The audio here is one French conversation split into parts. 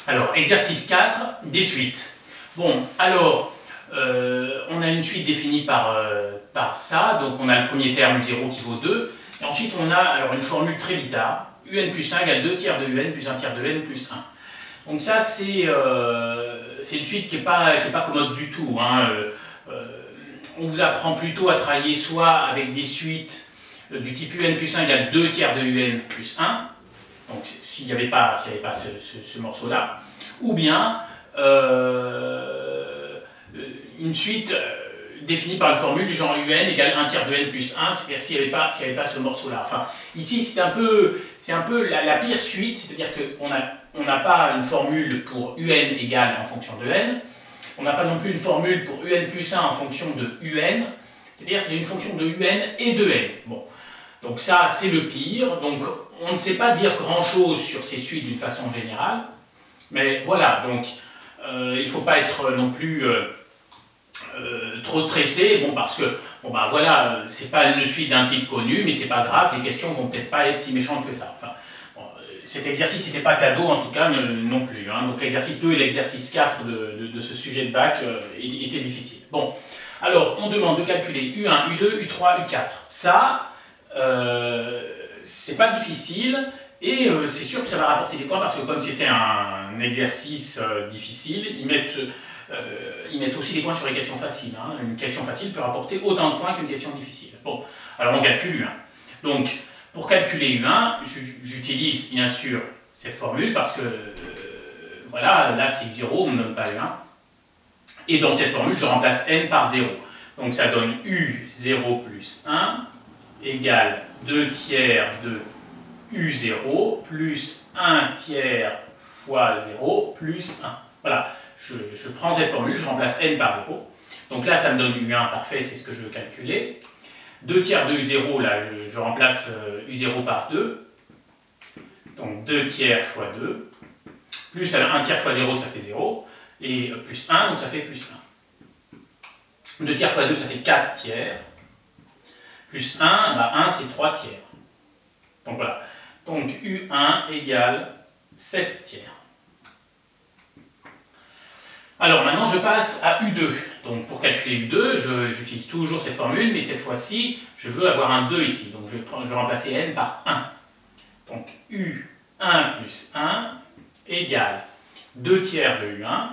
Alors, exercice 4, des suites. Bon, alors, on a une suite définie par ça, donc on a le premier terme U0 qui vaut 2, et ensuite on a alors une formule très bizarre, un plus 1 égale 2 tiers de un plus 1 tiers de n plus 1. Donc ça, c'est une suite qui n'est pas commode du tout, hein. On vous apprend plutôt à travailler soit avec des suites du type un plus 1 égale 2 tiers de un plus 1, donc s'il n'y avait pas ce morceau-là, ou bien une suite définie par une formule du genre un égale 1 tiers de n plus 1, c'est-à-dire s'il n'y avait pas ce morceau-là. Enfin, ici, c'est un peu la pire suite, c'est-à-dire qu'on n'a pas une formule pour un égale en fonction de n, on n'a pas non plus une formule pour un plus 1 en fonction de un, c'est-à-dire c'est une fonction de un et de n. Bon. Donc ça, c'est le pire. Donc on ne sait pas dire grand-chose sur ces suites d'une façon générale. Mais voilà, donc il ne faut pas être non plus trop stressé. Bon, parce que, bon ben voilà, c'est pas une suite d'un type connu, mais c'est pas grave, les questions vont peut-être pas être si méchantes que ça. Enfin, bon, cet exercice n'était pas cadeau, en tout cas, non plus. Hein. Donc l'exercice 2 et l'exercice 4 de ce sujet de bac étaient difficiles. Bon, alors on demande de calculer U1, U2, U3, U4. Ça, c'est pas difficile et c'est sûr que ça va rapporter des points parce que comme c'était un exercice difficile, ils mettent aussi des points sur les questions faciles. Hein. Une question facile peut rapporter autant de points qu'une question difficile. Bon, alors on calcule U1. Donc, pour calculer U1, j'utilise bien sûr cette formule parce que voilà, là c'est 0, on ne donne pas U1. Et dans cette formule, je remplace n par 0. Donc ça donne U0 plus 1 égale 2 tiers de U0 plus 1 tiers fois 0 plus 1. Voilà, je prends cette formule, je remplace n par 0. Donc là, ça me donne U1 parfait, c'est ce que je veux calculer. 2 tiers de U0, là, je remplace U0 par 2. Donc 2 tiers fois 2. Plus 1 tiers fois 0, ça fait 0. Et plus 1, donc ça fait plus 1. 2 tiers fois 2, ça fait 4 tiers. Plus 1, bah 1 c'est 3 tiers. Donc voilà. Donc U1 égale 7 tiers. Alors maintenant je passe à U2. Donc pour calculer U2, j'utilise toujours cette formule, mais cette fois-ci, je veux avoir un 2 ici. Donc je vais remplacer n par 1. Donc U1 plus 1 égale 2 tiers de U1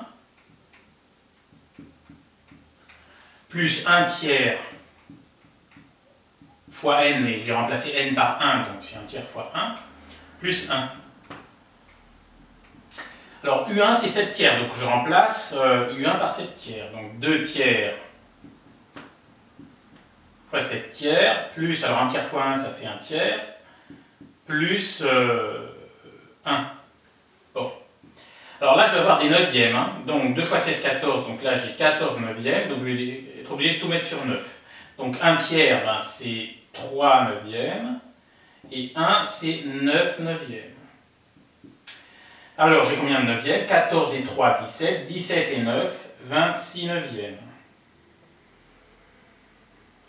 plus 1 tiers fois n, mais j'ai remplacé n par 1, donc c'est 1 tiers fois 1, plus 1. Alors U1 c'est 7 tiers, donc je remplace U1 par 7 tiers. Donc 2 tiers fois 7 tiers, plus, alors 1 tiers fois 1 ça fait 1 tiers, plus 1. Bon. Alors là je vais avoir des neuvièmes, hein. Donc 2 fois 7, 14, donc là j'ai 14 neuvièmes, donc je vais être obligé de tout mettre sur 9. Donc 1 tiers, ben, c'est 3 neuvièmes, et 1 c'est 9 neuvièmes. Alors j'ai combien de neuvièmes? 14 et 3, 17, 17 et 9, 26 neuvièmes.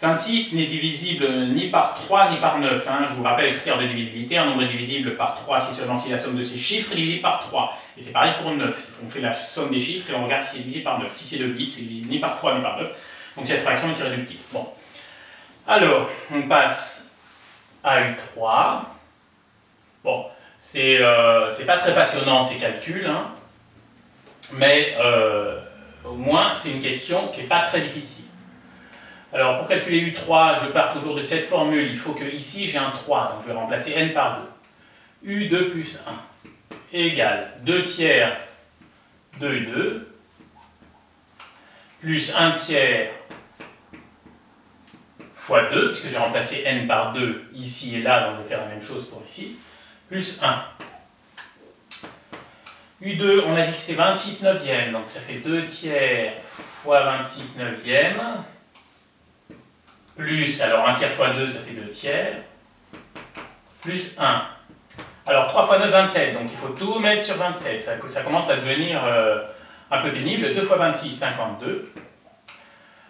26 n'est divisible ni par 3 ni par 9. Hein. Je vous rappelle le critère de divisibilité, un nombre est divisible par 3 si seulement si la somme de ses chiffres est divisée par 3. Et c'est pareil pour 9. On fait la somme des chiffres et on regarde si c'est divisé par 9. Si c'est de 8, c'est divisé ni par 3 ni par 9. Donc cette fraction est irréductible. Bon. Alors, on passe à U3. Bon, c'est pas très passionnant ces calculs, hein, mais au moins c'est une question qui n'est pas très difficile. Alors pour calculer U3, je pars toujours de cette formule, il faut que ici j'ai un 3, donc je vais remplacer n par 2. U2 plus 1 égale 2 tiers de U2 plus 1 tiers fois 2, puisque j'ai remplacé n par 2 ici et là, donc je vais faire la même chose pour ici, plus 1. U2, on a dit que c'était 26 neuvièmes, donc ça fait 2 tiers fois 26 neuvièmes, plus, alors 1 tiers fois 2, ça fait 2 tiers, plus 1. Alors 3 fois 9, 27, donc il faut tout mettre sur 27, ça commence à devenir un peu pénible. 2 fois 26, 52.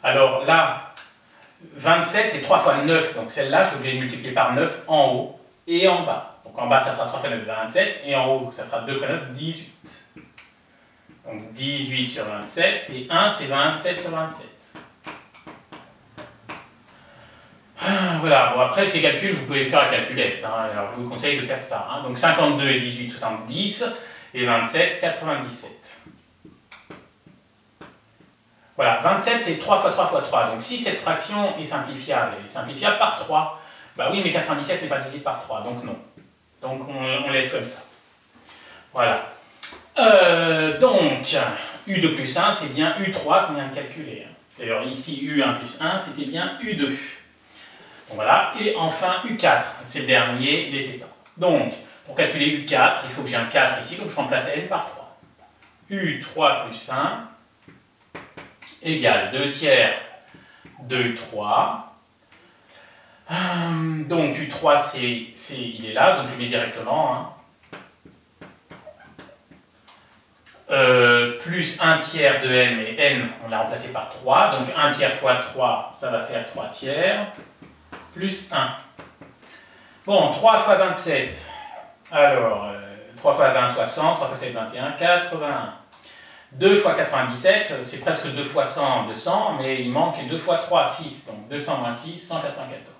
Alors là, 27, c'est 3 fois 9, donc celle-là, je suis obligé de multiplier par 9 en haut et en bas. Donc en bas, ça fera 3 fois 9, 27, et en haut, ça fera 2 fois 9, 18. Donc 18 sur 27, et 1 c'est 27 sur 27. Voilà, bon après ces calculs, vous pouvez faire à calculette, hein. Alors je vous conseille de faire ça. Hein. Donc 52 et 18, 70, et 27, 97. Voilà, 27 c'est 3 fois 3 fois 3, donc si cette fraction est simplifiable par 3, bah oui mais 97 n'est pas divisible par 3, donc non. Donc on laisse comme ça. Voilà. Donc, U2 plus 1, c'est bien U3 qu'on vient de calculer. D'ailleurs, ici, U1 plus 1, c'était bien U2. Donc, voilà. Et enfin, U4, c'est le dernier, il n'était pas. Donc, pour calculer U4, il faut que j'ai un 4 ici, donc je remplace N par 3. U3 plus 1 égale 2 tiers de U3. Donc, U3, il est là, donc je mets directement. Hein. Plus 1 tiers de n, mais n, on l'a remplacé par 3, donc 1 tiers fois 3, ça va faire 3 tiers, plus 1. Bon, 3 fois 27, alors, 3 fois 1, 60, 3 fois 7, 21, 81. 2 fois 97, c'est presque 2 fois 100, 200, mais il manque 2 fois 3, 6, donc 200 moins 6, 194.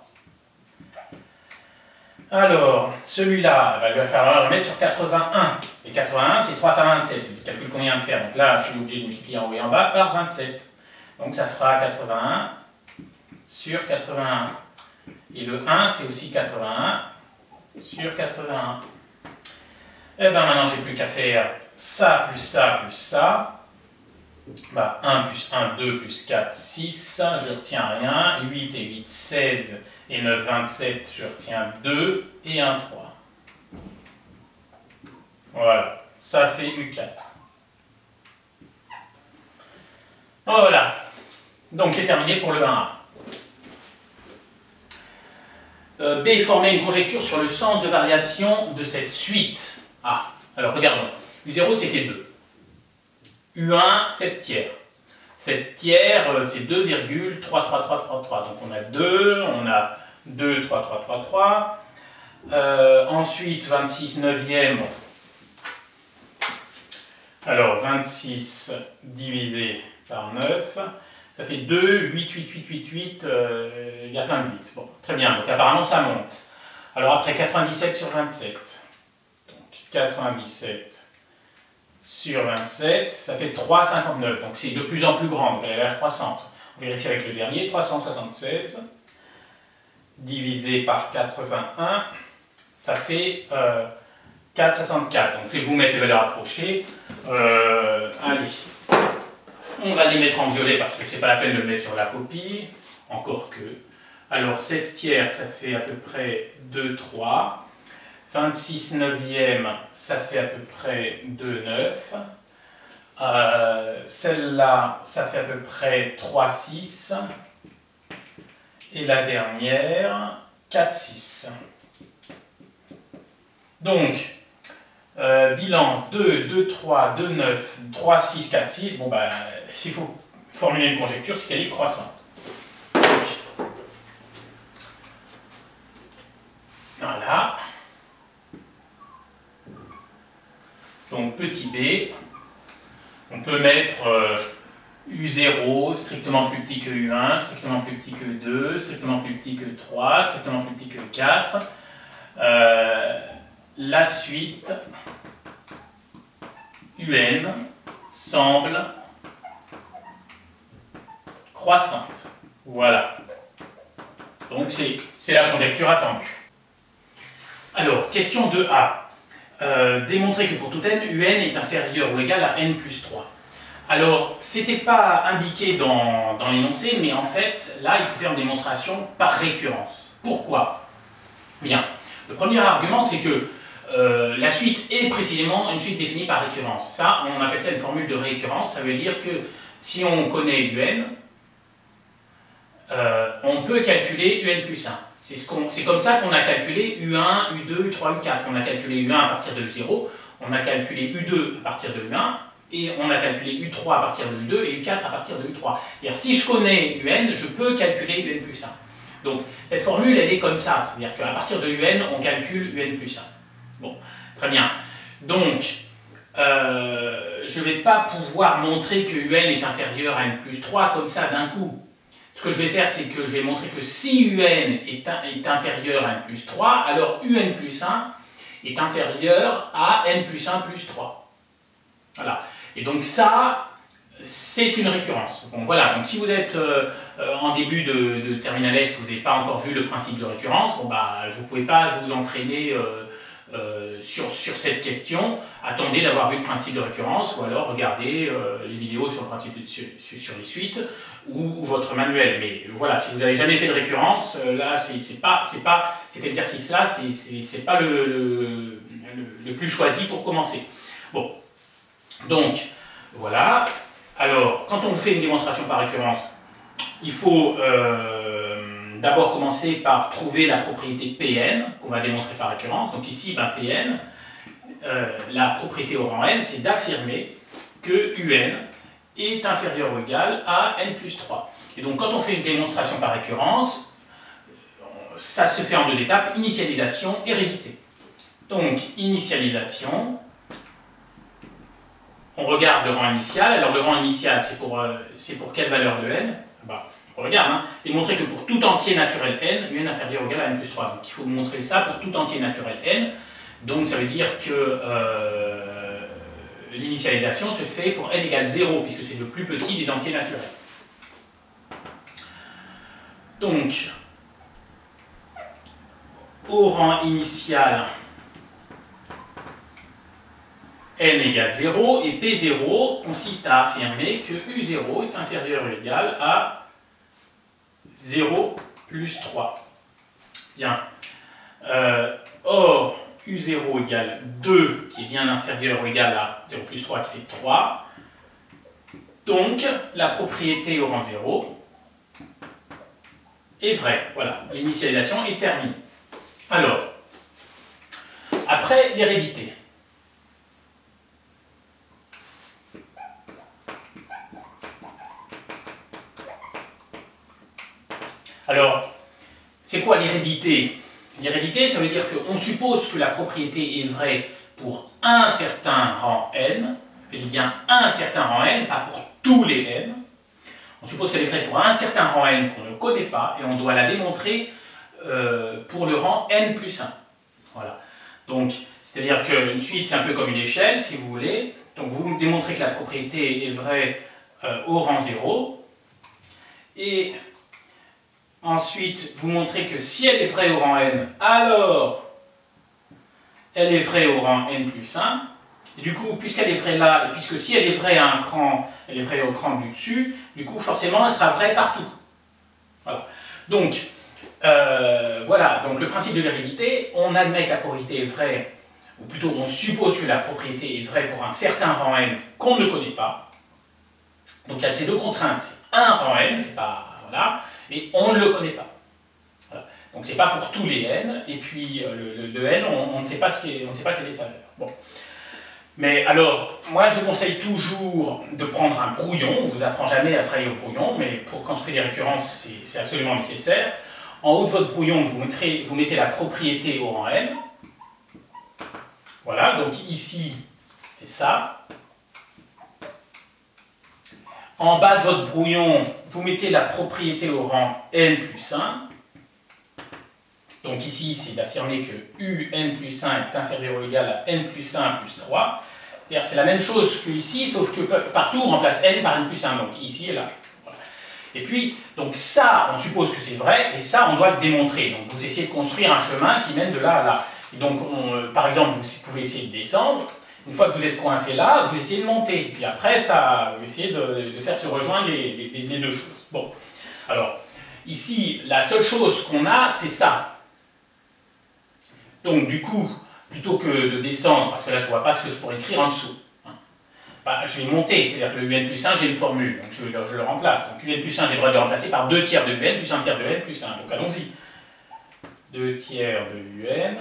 Alors, celui-là, il va falloir le mettre sur 81. Et 81, c'est 3 fois 27, c'est le calcul qu'on vient de faire. Donc là, je suis obligé de multiplier en haut et en bas par 27. Donc ça fera 81 sur 81. Et le 1, c'est aussi 81 sur 81. Et bien maintenant, j'ai plus qu'à faire ça plus ça plus ça. Bah, 1 plus 1, 2 plus 4, 6. Je retiens rien. 8 et 8, 16. Et 9, 27, je retiens 2 et 1, 3. Voilà, ça fait U4. Voilà, donc c'est terminé pour le 1A. B, former une conjecture sur le sens de variation de cette suite. Ah, alors regardons. U0, c'était 2. U1, 7 tiers. 7 tiers, c'est 2,33333. Donc on a 2, on a 2, 3, 3, 3, 3. Ensuite, 26 neuvième. Alors, 26 divisé par 9, ça fait 2, 8, 8, 8, 8, 8, il y a plein de 8. Bon, très bien, donc apparemment ça monte. Alors après 97 sur 27, donc 97 sur 27, ça fait 3,59, donc c'est de plus en plus grand, donc elle a l'air croissante. On vérifie avec le dernier, 376 divisé par 81, ça fait 4,64. Donc je vais vous mettre les valeurs approchées. Allez, on va les mettre en violet parce que c'est pas la peine de le mettre sur la copie, encore que. Alors 7 tiers, ça fait à peu près 2, 3. 26 neuvième, ça fait à peu près 2, 9. Celle-là, ça fait à peu près 3, 6. Et la dernière, 4, 6. Donc, bilan 2, 2, 3, 2, 9, 3, 6, 4, 6. Bon, bah, s'il faut formuler une conjecture, c'est qu'elle est croissante. Donc, voilà. Donc, petit b, on peut mettre U0 strictement plus petit que U1, strictement plus petit que 2, strictement plus petit que 3, strictement plus petit que 4. La suite UN semble croissante. Voilà. Donc c'est la conjecture attendue. Alors, question 2A. Démontrer que pour tout n, UN est inférieur ou égal à n plus 3. Alors, c'était pas indiqué dans l'énoncé, mais en fait, là, il faut faire une démonstration par récurrence. Pourquoi? Bien. Le premier argument, c'est que la suite est précisément une suite définie par récurrence. Ça, on appelle ça une formule de récurrence. Ça veut dire que si on connaît UN, on peut calculer UN plus 1. C'est comme ça qu'on a calculé U1, U2, U3, U4. On a calculé U1 à partir de U0, on a calculé U2 à partir de U1, et on a calculé U3 à partir de U2 et U4 à partir de U3. C'est-à-dire, si je connais UN, je peux calculer UN plus 1. Donc, cette formule, elle est comme ça. C'est-à-dire qu'à partir de UN, on calcule UN plus 1. Bon, très bien. Donc, je ne vais pas pouvoir montrer que UN est inférieur à n plus 3 comme ça d'un coup. Ce que je vais faire, c'est que je vais montrer que si UN est inférieur à n plus 3, alors UN plus 1 est inférieur à n plus 1 plus 3. Voilà. Et donc ça, c'est une récurrence. Bon, voilà. Donc si vous êtes en début de terminale S, que vous n'avez pas encore vu le principe de récurrence, bon, bah, vous ne pouvez pas vous entraîner sur cette question. Attendez d'avoir vu le principe de récurrence, ou alors regardez les vidéos sur le principe sur les suites, ou votre manuel. Mais voilà, si vous n'avez jamais fait de récurrence, là, cet exercice-là, c'est pas le plus choisi pour commencer. Bon, donc, voilà. Alors, quand on fait une démonstration par récurrence, il faut d'abord commencer par trouver la propriété Pn, qu'on va démontrer par récurrence. Donc ici, ben, Pn, la propriété au rang n, c'est d'affirmer que Un est inférieur ou égal à n plus 3. Et donc, quand on fait une démonstration par récurrence, ça se fait en deux étapes, initialisation et hérédité. Donc, initialisation, on regarde le rang initial. Alors, le rang initial, c'est pour quelle valeur de n? Bah, on regarde, hein. Démontrer que pour tout entier naturel n, Un inférieur ou égal à n plus 3. Donc, il faut montrer ça pour tout entier naturel n. Donc, ça veut dire que l'initialisation se fait pour n égale 0, puisque c'est le plus petit des entiers naturels. Donc, au rang initial, n égale 0, et P0 consiste à affirmer que U0 est inférieur ou égal à 0 plus 3. Bien. Or, U0 égale 2, qui est bien inférieur ou égal à 0 plus 3, qui fait 3. Donc, la propriété au rang 0 est vraie. Voilà, l'initialisation est terminée. Alors, après l'hérédité. Alors, c'est quoi l'hérédité? L'hérédité, ça veut dire qu'on suppose que la propriété est vraie pour un certain rang n. Je dis bien un certain rang n, pas pour tous les n. On suppose qu'elle est vraie pour un certain rang n qu'on ne connaît pas, et on doit la démontrer pour le rang n plus 1. Voilà. Donc, c'est-à-dire qu'une suite, c'est un peu comme une échelle, si vous voulez. Donc, vous démontrez que la propriété est vraie au rang 0. Et ensuite, vous montrez que si elle est vraie au rang n, alors elle est vraie au rang n plus 1. Et du coup, puisqu'elle est vraie là, et puisque si elle est vraie à un cran, elle est vraie au cran du dessus, du coup, forcément, elle sera vraie partout. Voilà. Donc, voilà. Donc, le principe de l'hérédité, on admet que la propriété est vraie, ou plutôt, on suppose que la propriété est vraie pour un certain rang n qu'on ne connaît pas. Donc, il y a ces deux contraintes. Un rang n, c'est pas... Voilà. Et on ne le connaît pas. Voilà. Donc c'est pas pour tous les n, et puis le n, on ne sait pas quelle est sa valeur. Bon. Mais alors, moi je conseille toujours de prendre un brouillon, on ne vous apprend jamais à travailler au brouillon, mais quand on fait des récurrences, c'est absolument nécessaire. En haut de votre brouillon, vous mettez la propriété au rang n. Voilà, donc ici, c'est ça. En bas de votre brouillon, vous mettez la propriété au rang n plus 1. Donc ici, c'est d'affirmer que UN plus 1 est inférieur ou égal à n plus 1 plus 3. C'est-à-dire c'est la même chose que ici, sauf que partout, on remplace n par n plus 1. Donc ici et là. Voilà. Et puis, donc ça, on suppose que c'est vrai, et ça, on doit le démontrer. Donc vous essayez de construire un chemin qui mène de là à là. Et donc, par exemple, vous pouvez essayer de descendre. Une fois que vous êtes coincé là, vous essayez de monter. Puis après, ça, vous essayez de faire se rejoindre les deux choses. Bon. Alors, ici, la seule chose qu'on a, c'est ça. Donc, du coup, plutôt que de descendre, parce que là, je ne vois pas ce que je pourrais écrire en dessous. Hein, bah, je vais monter. C'est-à-dire que le UN plus 1, j'ai une formule. Donc, je le remplace. Donc, UN plus 1, j'ai le droit de le remplacer par 2 tiers de UN plus 1 tiers de UN plus 1. Donc, allons-y. 2 tiers de UN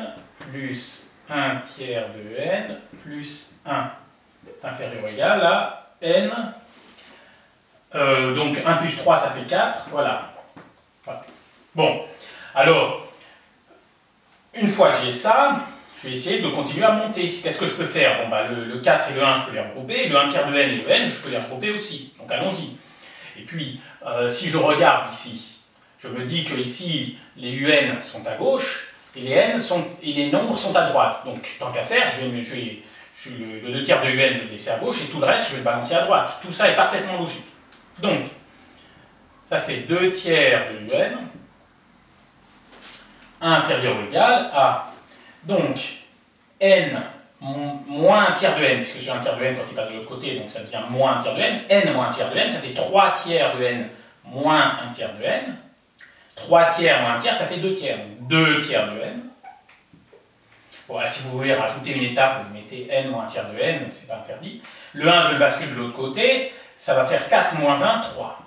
plus 1 tiers de n plus 1 est inférieur ou égal à n. Donc 1 plus 3, ça fait 4. Voilà. Voilà. Bon, alors, une fois que j'ai ça, je vais essayer de continuer à monter. Qu'est-ce que je peux faire? Bon, bah, le 4 et le 1, je peux les regrouper, le 1 tiers de n et le n, je peux les regrouper aussi. Donc allons-y. Et puis, si je regarde ici, je me dis que ici, les un sont à gauche, et les nombres sont à droite. Donc, tant qu'à faire, le 2 tiers de un, je vais le laisser à gauche, et tout le reste, je vais le balancer à droite. Tout ça est parfaitement logique. Donc, ça fait 2 tiers de un, 1 inférieur ou égal à, donc, n moins 1 tiers de n, puisque j'ai 1 tiers de n quand il passe de l'autre côté, donc ça devient moins 1 tiers de n moins 1 tiers de n, ça fait 3 tiers de n moins 1 tiers de n. 3 tiers moins 1 tiers, ça fait 2 tiers. Donc 2 tiers de n. Voilà, si vous voulez rajouter une étape, vous mettez n moins 1 tiers de n, c'est pas interdit. Le 1, je le bascule de l'autre côté, ça va faire 4 moins 1, 3.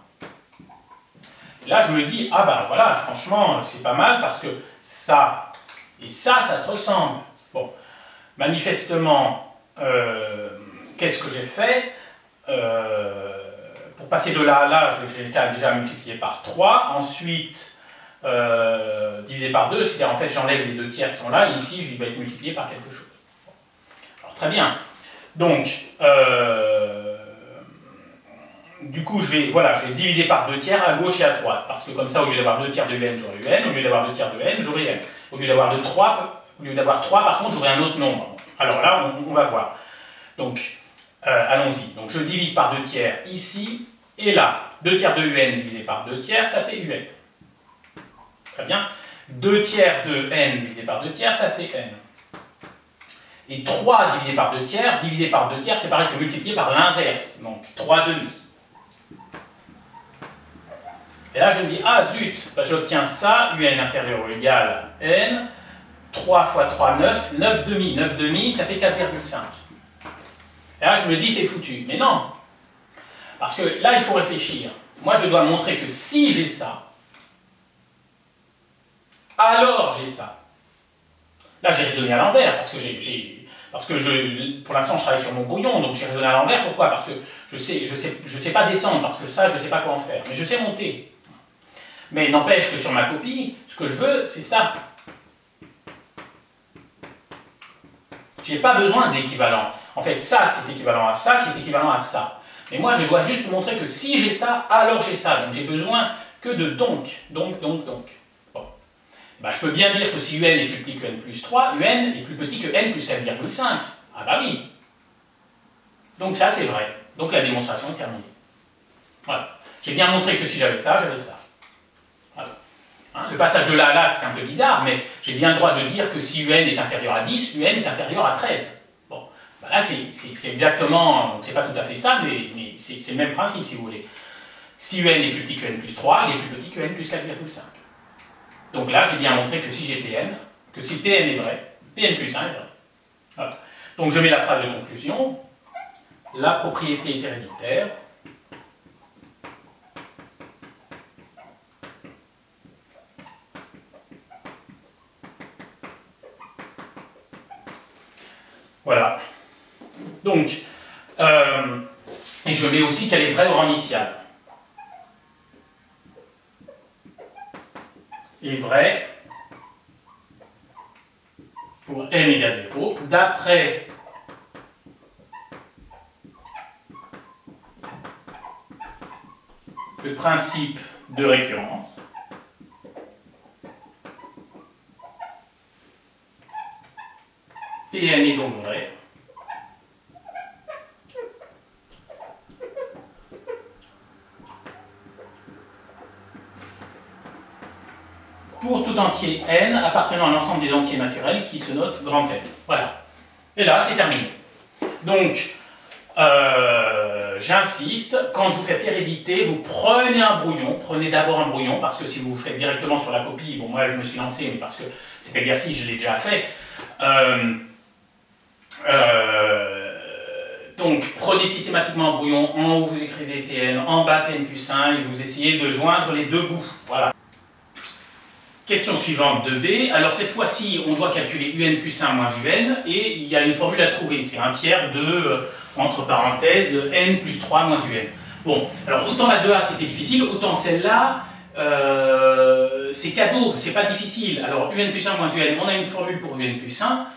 Là, je me dis, ah bah voilà, franchement, c'est pas mal parce que ça et ça se ressemble. Bon, manifestement, qu'est-ce que j'ai fait? Pour passer de là à là, j'ai déjà multiplié par 3. Ensuite, divisé par 2, c'est-à-dire en fait j'enlève les 2 tiers qui sont là, et ici je vais être multiplié par quelque chose. Alors très bien. Donc, du coup, je vais diviser par 2 tiers à gauche et à droite, parce que comme ça, au lieu d'avoir 2 tiers de n, j'aurai n, au lieu d'avoir 2 tiers de n, j'aurai n. Au lieu d'avoir 3, par contre, j'aurai un autre nombre. Alors là, on va voir. Donc, allons-y. Donc, je divise par 2 tiers ici et là. 2 tiers de un divisé par 2 tiers, ça fait un. Très bien. 2 tiers de n divisé par 2 tiers, ça fait n. Et 3 divisé par 2 tiers, c'est pareil que multiplié par l'inverse. Donc, 3 demi. Et là, je me dis, ah zut, bah, j'obtiens ça, un inférieur ou égal à n. 3 fois 3, 9. 9 demi. 9 demi, ça fait 4,5. Et là, je me dis, c'est foutu. Mais non. Parce que là, il faut réfléchir. Moi, je dois montrer que si j'ai ça, alors j'ai ça. Là, j'ai raisonné à l'envers, parce que pour l'instant, je travaille sur mon brouillon, donc j'ai raisonné à l'envers. Pourquoi? Parce que je sais pas descendre, parce que ça, je ne sais pas quoi en faire. Mais je sais monter. Mais n'empêche que sur ma copie, ce que je veux, c'est ça. Je n'ai pas besoin d'équivalent. En fait, ça, c'est équivalent à ça, qui est équivalent à ça. Mais moi, je dois juste montrer que si j'ai ça, alors j'ai ça. Donc, j'ai besoin que de donc. Bon. Ben, je peux bien dire que si un est plus petit que n plus 3, un est plus petit que n plus 4,5. Ah bah oui. Donc ça, c'est vrai. Donc la démonstration est terminée. Voilà. J'ai bien montré que si j'avais ça, j'avais ça. Voilà. Hein, le passage de là à là, c'est un peu bizarre, mais j'ai bien le droit de dire que si un est inférieur à 10, un est inférieur à 13. Bon, ben là, c'est exactement, c'est pas tout à fait ça, mais c'est le même principe, si vous voulez. Si un est plus petit que n plus 3, il est plus petit que n plus 4,5. Donc là, j'ai bien montré que si j'ai Pn, que si Pn est vrai, Pn plus 1 est vrai. Voilà. Donc je mets la phrase de conclusion. La propriété est héréditaire. Voilà. Donc, et je mets aussi qu'elle est vraie au rang initial. Est vrai pour n égale 0, d'après le principe de récurrence. Pn est donc vrai. Pour tout entier n appartenant à l'ensemble des entiers naturels qui se notent grand N. Voilà. Et là, c'est terminé. Donc, j'insiste, quand vous faites hérédité, vous prenez un brouillon, prenez d'abord un brouillon, parce que si vous faites directement sur la copie, bon, moi je me suis lancé, mais parce que cet exercice, je l'ai déjà fait. Donc, prenez systématiquement un brouillon, en haut vous écrivez Pn, en bas Pn plus 1, et vous essayez de joindre les deux bouts. Voilà. Question suivante 2b. Alors cette fois-ci, on doit calculer un plus 1 moins un, et il y a une formule à trouver. C'est un tiers de, entre parenthèses, n plus 3 moins un. Bon, alors autant la 2a c'était difficile, autant celle-là, c'est cadeau, c'est pas difficile. Alors un plus 1 moins un, on a une formule pour un plus 1.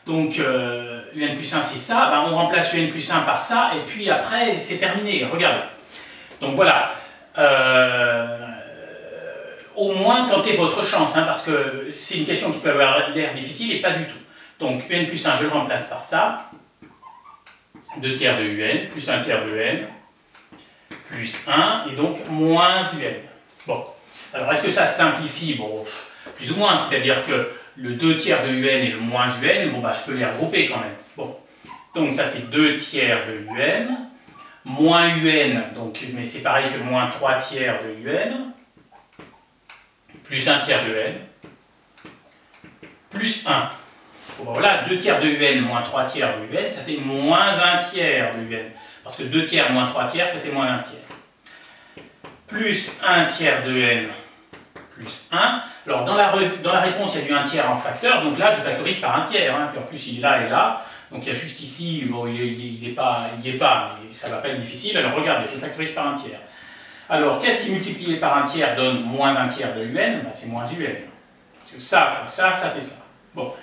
Donc un plus 1 c'est ça, ben, on remplace un plus 1 par ça, et puis après c'est terminé, regardez. Donc voilà, au moins tentez votre chance, hein, parce que c'est une question qui peut avoir l'air difficile et pas du tout. Donc un plus 1 je le remplace par ça, 2 tiers de un plus 1 tiers de n, plus 1, et donc moins un. Bon, alors est-ce que ça se simplifie? Bon, plus ou moins, c'est-à-dire que le 2 tiers de un et le moins un, bon bah je peux les regrouper quand même. Bon, donc ça fait 2 tiers de un, moins un, donc, mais c'est pareil que moins 3 tiers de un, plus 1 tiers de n, plus 1. Bon, voilà, 2 tiers de un moins 3 tiers de un, ça fait moins 1 tiers de un. Parce que 2 tiers moins 3 tiers, ça fait moins 1 tiers. Plus 1 tiers de n plus 1. Alors dans la réponse, il y a du 1 tiers en facteur, donc là je factorise par 1 tiers, hein, puis en plus il est là et là, donc il y a juste ici, bon, il n'y est pas, mais ça ne va pas être difficile, alors regardez, je factorise par 1 tiers. Alors qu'est-ce qui multiplié par 1 tiers donne moins 1 tiers de un? Ben, c'est moins un. Parce que ça fait ça. Bon.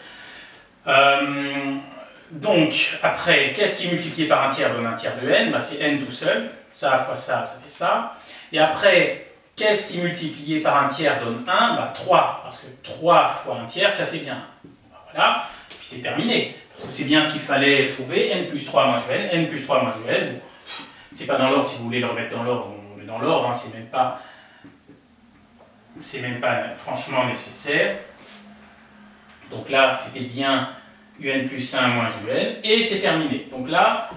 Donc après, qu'est-ce qui multiplié par 1 tiers donne 1 tiers de n? Ben, c'est n tout seul, ça fois ça fait ça. Et après, qu'est-ce qui multiplié par 1 tiers donne 1? Ben 3, parce que 3 fois 1 tiers, ça fait bien 1. Ben, voilà, et puis c'est terminé. Parce que c'est bien ce qu'il fallait trouver, n plus 3 moins un, n plus 3 moins un. C'est pas dans l'ordre, si vous voulez le remettre dans l'ordre, on le met dans l'ordre, hein, c'est même pas franchement nécessaire. Donc là, c'était bien un plus 1 moins un, et c'est terminé. Donc là,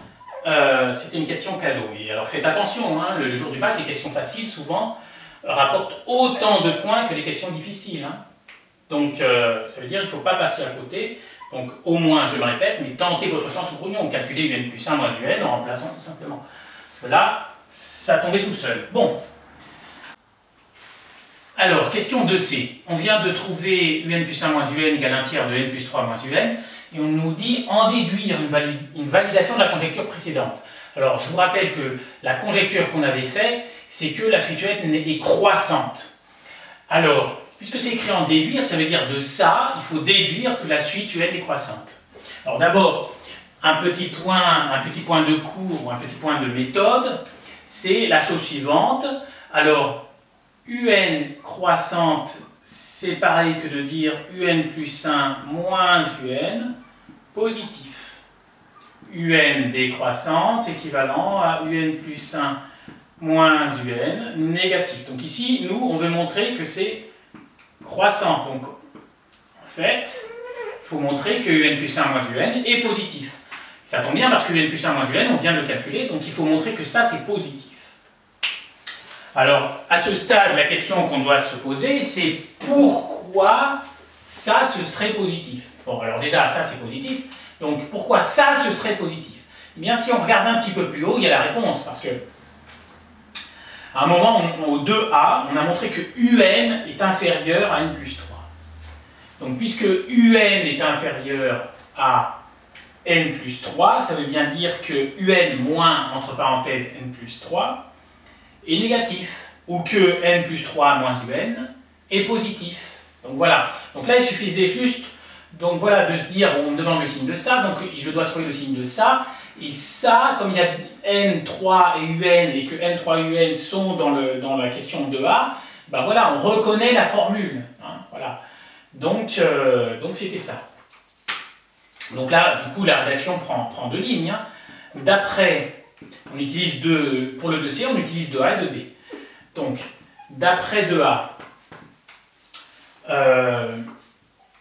c'était une question cadeau. Et alors faites attention, hein, le jour du bac, les questions faciles, souvent, rapportent autant de points que les questions difficiles. Hein. Donc ça veut dire qu'il ne faut pas passer à côté. Donc au moins, je le répète, mais tentez votre chance au grognon. Calculez un plus 1 moins un en remplaçant tout simplement. Parce que là, ça tombait tout seul. Bon. Alors, question 2C. On vient de trouver un plus 1 moins un égale 1 tiers de n plus 3 moins un. Et on nous dit en déduire une validation de la conjecture précédente. Alors, je vous rappelle que la conjecture qu'on avait faite, c'est que la suite n est croissante. Alors, puisque c'est écrit en déduire, ça veut dire de ça, il faut déduire que la suite n est croissante. Alors d'abord, un petit point de cours ou un petit point de méthode, c'est la chose suivante. Alors, un croissante, c'est pareil que de dire un plus 1 moins un positif. Un décroissante, équivalent à un plus 1 moins un négatif. Donc ici, nous, on veut montrer que c'est croissant. Donc, en fait, il faut montrer que un plus 1 moins un est positif. Ça tombe bien parce que un plus 1 moins un, on vient de le calculer, donc il faut montrer que ça, c'est positif. Alors, à ce stade, la question qu'on doit se poser, c'est pourquoi ça, ce serait positif? Bon, alors déjà, ça, c'est positif. Donc, pourquoi ça, ce serait positif? Eh bien, si on regarde un petit peu plus haut, il y a la réponse. Parce que, à un moment, au 2a, on a montré que un est inférieur à n plus 3. Donc, puisque un est inférieur à n plus 3, ça veut bien dire que un moins, entre parenthèses, n plus 3, est négatif, ou que n plus 3 moins un est positif. Donc voilà. Donc là, il suffisait juste donc voilà, de se dire, bon, on me demande le signe de ça, donc je dois trouver le signe de ça, et ça, comme il y a n3 et un, et que n3 et un sont dans la question 2a, ben voilà, on reconnaît la formule. Hein, voilà. Donc c'était ça. Donc là, du coup, la rédaction prend deux lignes. Hein. D'après, on utilise pour le 2C, on utilise 2A et 2B. Donc, d'après 2A,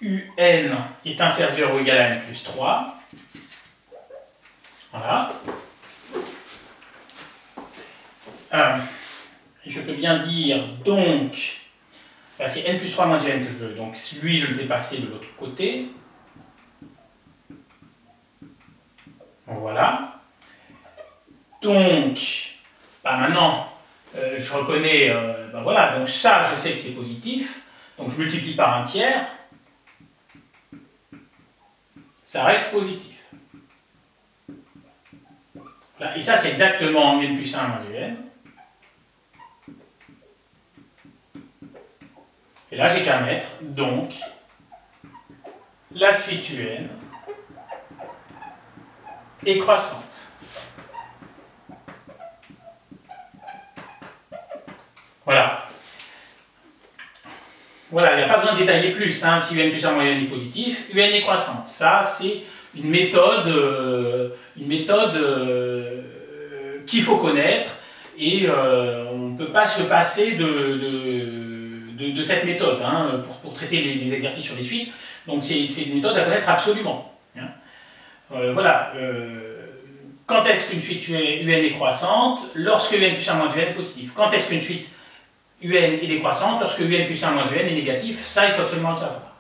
UN est inférieur ou égal à n plus 3. Voilà. Et je peux bien dire, donc, c'est n plus 3 moins un que je veux. Donc, lui, je le fais passer de l'autre côté. Voilà. Donc, maintenant, je reconnais, voilà, donc ça, je sais que c'est positif. Donc, je multiplie par un tiers. Ça reste positif. Voilà. Et ça, c'est exactement n plus 1 moins un. Et là, j'ai qu'à mettre, donc, la suite un est croissante. Voilà. Voilà, il n'y a pas besoin de détailler plus, hein, si un plus 1 moins un est positif, un est croissante. Ça, c'est une méthode qu'il faut connaître, et on ne peut pas se passer de cette méthode hein, pour traiter les exercices sur les suites. Donc c'est une méthode à connaître absolument. Hein. Voilà. Quand est-ce qu'une suite UN est croissante? Lorsque UN plus 1 moins UN est positif. Quand est-ce qu'une suite UN est décroissante? Lorsque UN plus 1 moins UN est négatif. Ça, il faut absolument le savoir.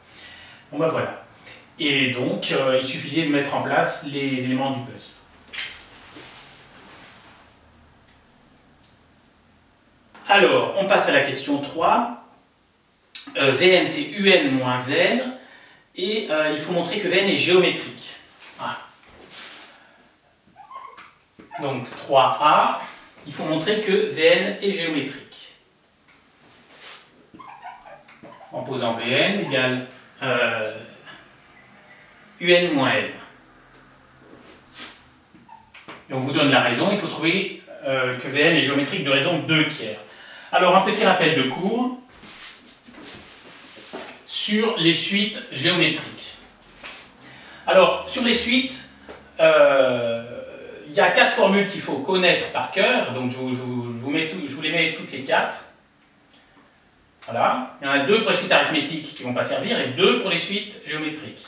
Bon ben voilà. Et donc, il suffisait de mettre en place les éléments du puzzle. Alors, on passe à la question 3. Vn, c'est Un moins N. Et il faut montrer que Vn est géométrique. Ah. Donc 3a, il faut montrer que Vn est géométrique. En posant Vn égale Un moins N. Et on vous donne la raison, il faut trouver que Vn est géométrique de raison 2 tiers. Alors un petit rappel de cours sur les suites géométriques. Alors sur les suites, il y a 4 formules qu'il faut connaître par cœur, donc je vous les mets toutes les 4. Voilà. Il y en a 2 pour les suites arithmétiques qui ne vont pas servir et 2 pour les suites géométriques.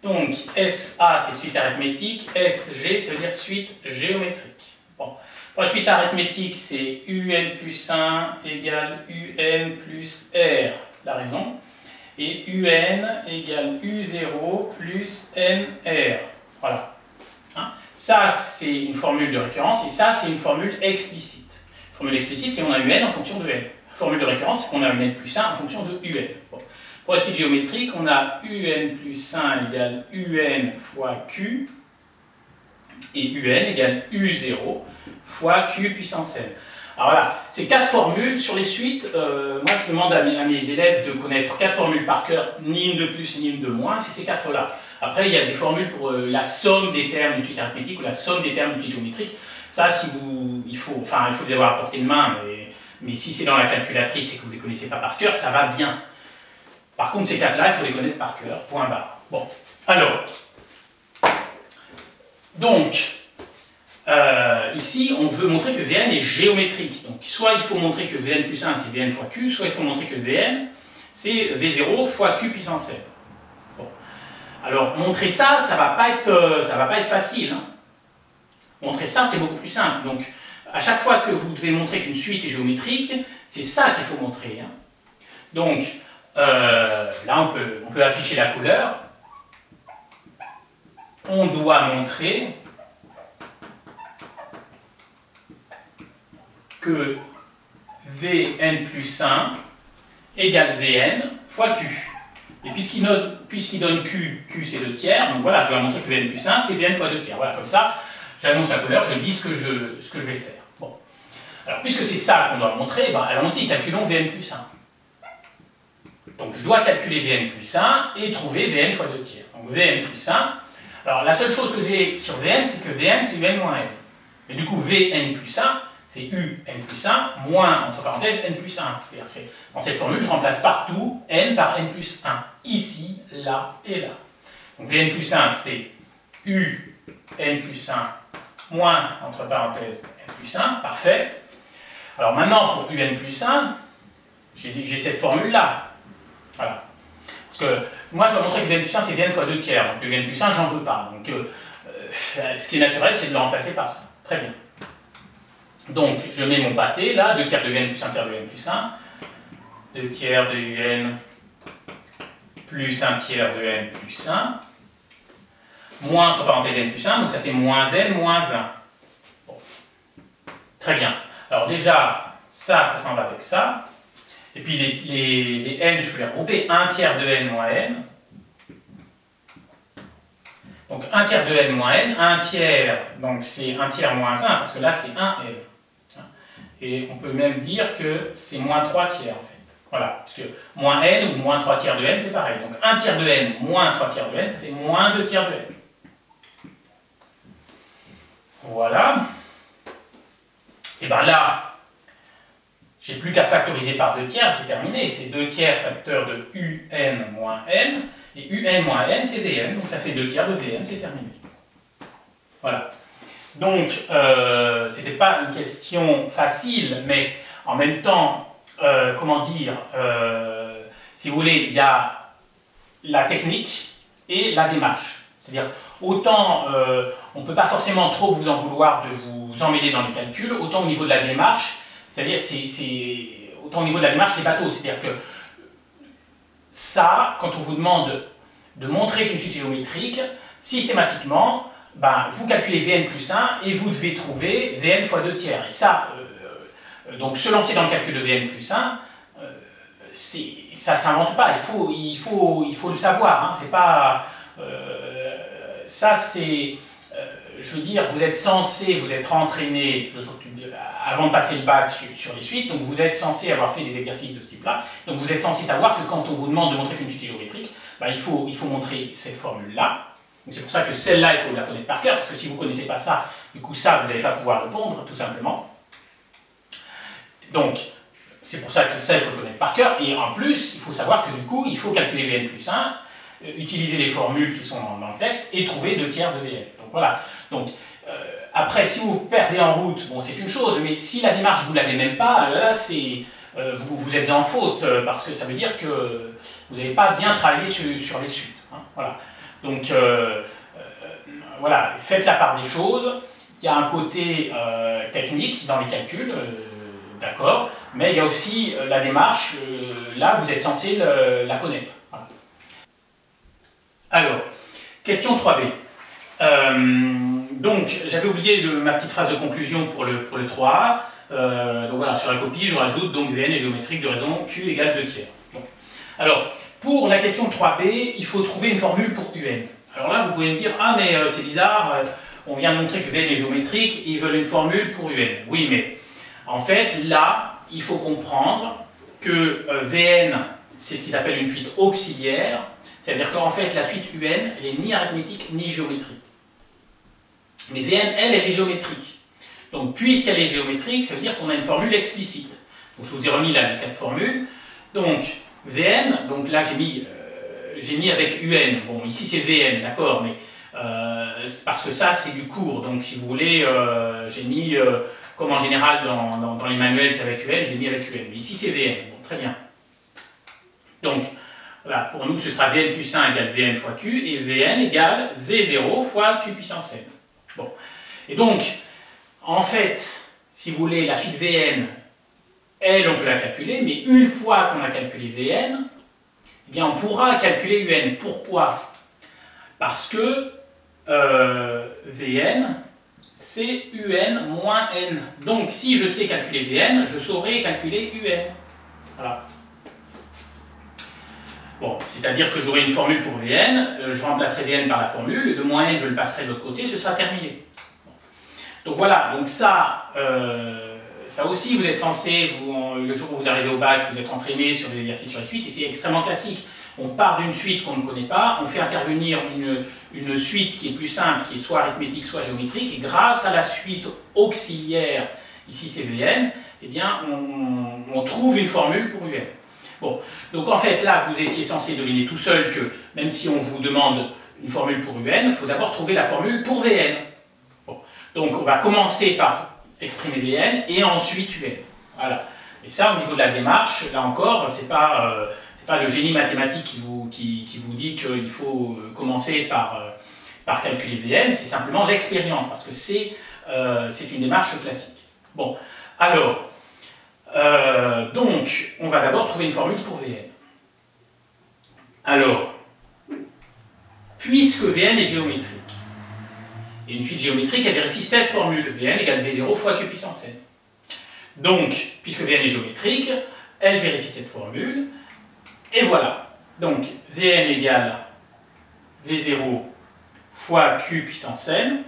Donc SA c'est suite arithmétique, SG ça veut dire suite géométrique. Bon. Pour la suite arithmétique c'est UN plus 1 égale UN plus R, la raison, et UN égale U0 plus NR. Voilà. Hein? Ça c'est une formule de récurrence et ça c'est une formule explicite. Formule explicite c'est qu'on a UN en fonction de N. Formule de récurrence c'est qu'on a un N plus 1 en fonction de UN. Bon. Pour la suite géométrique, on a UN plus 1 égale UN fois Q, et UN égale U0 fois Q puissance N. Alors voilà, ces 4 formules sur les suites, moi je demande à mes élèves de connaître 4 formules par cœur, ni une de plus ni une de moins, c'est ces 4-là. Après il y a des formules pour la somme des termes d'une suite arithmétique ou la somme des termes d'une suite géométrique. Ça, il faut les avoir à portée de main, mais si c'est dans la calculatrice et que vous ne les connaissez pas par cœur, ça va bien. Par contre, ces 4-là, il faut les connaître par cœur, point barre. Bon, alors, donc, ici, on veut montrer que Vn est géométrique. Donc, soit il faut montrer que Vn plus 1, c'est Vn fois Q, soit il faut montrer que Vn, c'est V0 fois Q puissance N. Bon. Alors, montrer ça, ça va pas être facile. Hein. Montrer ça, c'est beaucoup plus simple. Donc, à chaque fois que vous devez montrer qu'une suite est géométrique, c'est ça qu'il faut montrer. Hein. Donc, là, on peut afficher la couleur. On doit montrer que Vn plus 1 égale Vn fois Q. Et puisqu'il donne Q, Q c'est 2 tiers, donc voilà, je dois montrer que Vn plus 1 c'est Vn fois 2 tiers. Voilà, comme ça, j'annonce la couleur, je dis ce que je vais faire. Bon. Alors, puisque c'est ça qu'on doit montrer, ben, allons-y, calculons Vn plus 1. Donc je dois calculer Vn plus 1 et trouver Vn fois 2 tiers. Donc Vn plus 1. Alors la seule chose que j'ai sur Vn, c'est que Vn c'est Un moins N. Et du coup Vn plus 1, c'est Un plus 1 moins, entre parenthèses, N plus 1. Dans cette formule, je remplace partout N par N plus 1. Ici, là et là. Donc Vn plus 1, c'est N plus 1 moins, entre parenthèses, N plus 1. Parfait. Alors maintenant, pour Un plus 1, j'ai cette formule-là. Voilà. Parce que moi, je dois montrer que Vn plus 1, c'est Vn fois 2 tiers. Donc le Vn plus 1, j'en veux pas. Donc ce qui est naturel, c'est de le remplacer par ça. Très bien. Donc je mets mon pâté là, 2 tiers de Un plus 1 tiers de N plus 1. 2 tiers de Un plus 1 tiers de N plus 1. Moins, entre parenthèses, N plus 1. Donc ça fait moins N moins 1. Bon. Très bien. Alors déjà, ça s'en va avec ça. Et puis les n, je peux les regrouper. 1 tiers de n moins n. Donc 1 tiers de n moins n. 1 tiers, donc c'est 1 tiers moins 1, parce que là c'est 1 n. Et on peut même dire que c'est moins 3 tiers en fait. Voilà, parce que moins n ou moins 3 tiers de n, c'est pareil. Donc 1 tiers de n moins 3 tiers de n, ça fait moins 2 tiers de n. Voilà. Et bien là, j'ai plus qu'à factoriser par 2 tiers, c'est terminé. C'est 2 tiers facteur de un moins n. Et un moins n, c'est Vn. Donc ça fait 2 tiers de Vn, c'est terminé. Voilà. Donc, c'était pas une question facile, mais en même temps, comment dire, si vous voulez, il y a la technique et la démarche. C'est-à-dire, autant on ne peut pas forcément trop vous en vouloir de vous emmêler dans les calculs, autant au niveau de la démarche, c'est-à-dire, autant au niveau de la démarche, c'est bateau. C'est-à-dire que ça, quand on vous demande de montrer qu'une suite géométrique, systématiquement, ben, vous calculez Vn plus 1 et vous devez trouver Vn fois 2 tiers. Et ça, donc se lancer dans le calcul de Vn plus 1, ça ne s'invente pas, il faut le savoir. Hein. C'est pas, ça, c'est, je veux dire, vous êtes censé vous être entraîné avant de passer le bac sur les suites, donc vous êtes censé avoir fait des exercices de ce type-là, donc vous êtes censé savoir que quand on vous demande de montrer qu'une suite est géométrique, ben, il faut montrer cette formule-là. C'est pour ça que celle-là, il faut la connaître par cœur, parce que si vous ne connaissez pas ça, du coup ça, vous n'allez pas pouvoir répondre, tout simplement. Donc, c'est pour ça que ça, il faut le connaître par cœur, et en plus, il faut savoir que du coup, il faut calculer Vn plus 1, utiliser les formules qui sont dans le texte, et trouver 2 tiers de Vn. Donc voilà. Donc, après, si vous perdez en route, bon, c'est une chose, mais si la démarche, vous ne l'avez même pas, là, c'est... vous êtes en faute, parce que ça veut dire que vous n'avez pas bien travaillé sur les suites. Hein, voilà. Donc, voilà, faites la part des choses. Il y a un côté technique dans les calculs, d'accord, mais il y a aussi la démarche, là, vous êtes censé la connaître. Voilà. Alors, question 3b. Donc, j'avais oublié ma petite phrase de conclusion pour le 3a. Donc voilà, sur la copie, je rajoute donc Vn est géométrique de raison Q égale 2 tiers. Bon. Alors, pour la question 3b, il faut trouver une formule pour un. Alors là, vous pouvez me dire, ah mais c'est bizarre, on vient de montrer que Vn est géométrique, et ils veulent une formule pour un. Oui, mais en fait, là, il faut comprendre que Vn, c'est ce qu'ils appellent une suite auxiliaire, c'est-à-dire qu'en fait, la suite un, elle n'est ni arithmétique ni géométrique. Mais Vn, elle est géométrique. Donc, puisqu'elle est géométrique, ça veut dire qu'on a une formule explicite. Donc, je vous ai remis là les 4 formules. Donc, Vn, donc là, j'ai mis avec un. Bon, ici, c'est Vn, d'accord, mais parce que ça, c'est du cours. Donc, si vous voulez, j'ai mis, comme en général dans les manuels, c'est avec un, j'ai mis avec un. Mais ici, c'est Vn. Bon, très bien. Donc, voilà, pour nous, ce sera Vn plus 1 égale Vn fois Q, et Vn égale V0 fois Q puissance n. Bon. Et donc, en fait, si vous voulez, la suite Vn, elle, on peut la calculer, mais une fois qu'on a calculé Vn, eh bien, on pourra calculer un. Pourquoi? Parce que Vn, c'est un moins n. Donc, si je sais calculer Vn, je saurai calculer un. Voilà. Bon, c'est-à-dire que j'aurai une formule pour Vn, je remplacerai Vn par la formule, le moins n, je le passerai de l'autre côté, ce sera terminé. Bon. Donc voilà, donc ça aussi, vous êtes censé, le jour où vous arrivez au bac, vous êtes entraîné sur les exercices sur les suites, et c'est extrêmement classique. On part d'une suite qu'on ne connaît pas, on fait intervenir une suite qui est plus simple, qui est soit arithmétique, soit géométrique, et grâce à la suite auxiliaire, ici c'est Vn, eh bien on trouve une formule pour un. Bon, donc en fait là, vous étiez censé deviner tout seul que, même si on vous demande une formule pour un, il faut d'abord trouver la formule pour Vn. Bon. Donc on va commencer par exprimer Vn et ensuite un. Voilà. Et ça, au niveau de la démarche, là encore, c'est pas le génie mathématique qui vous dit qu'il faut commencer par calculer Vn, c'est simplement l'expérience, parce que c'est une démarche classique. Bon, alors, donc, on va d'abord trouver une formule pour Vn. Alors, puisque Vn est géométrique, et une suite géométrique, elle vérifie cette formule, Vn égale V0 fois Q puissance n. Donc, puisque Vn est géométrique, elle vérifie cette formule, et voilà. Donc, Vn égale V0 fois Q puissance n.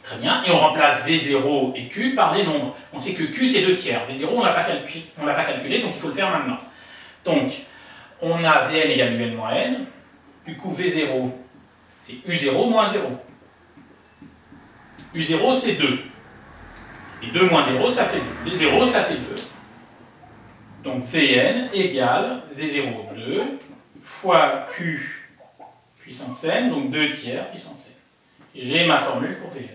Très bien. Et on remplace V0 et Q par des nombres. On sait que Q, c'est 2 tiers. V0, on ne l'a pas calculé, donc il faut le faire maintenant. Donc, on a Vn égale un moins n. Du coup, V0, c'est U0 moins 0. U0 c'est 2. Et 2 moins 0 ça fait 2. V0 ça fait 2. Donc Vn égale V0 2 fois Q puissance n, donc 2 tiers puissance n. Et j'ai ma formule pour Vn.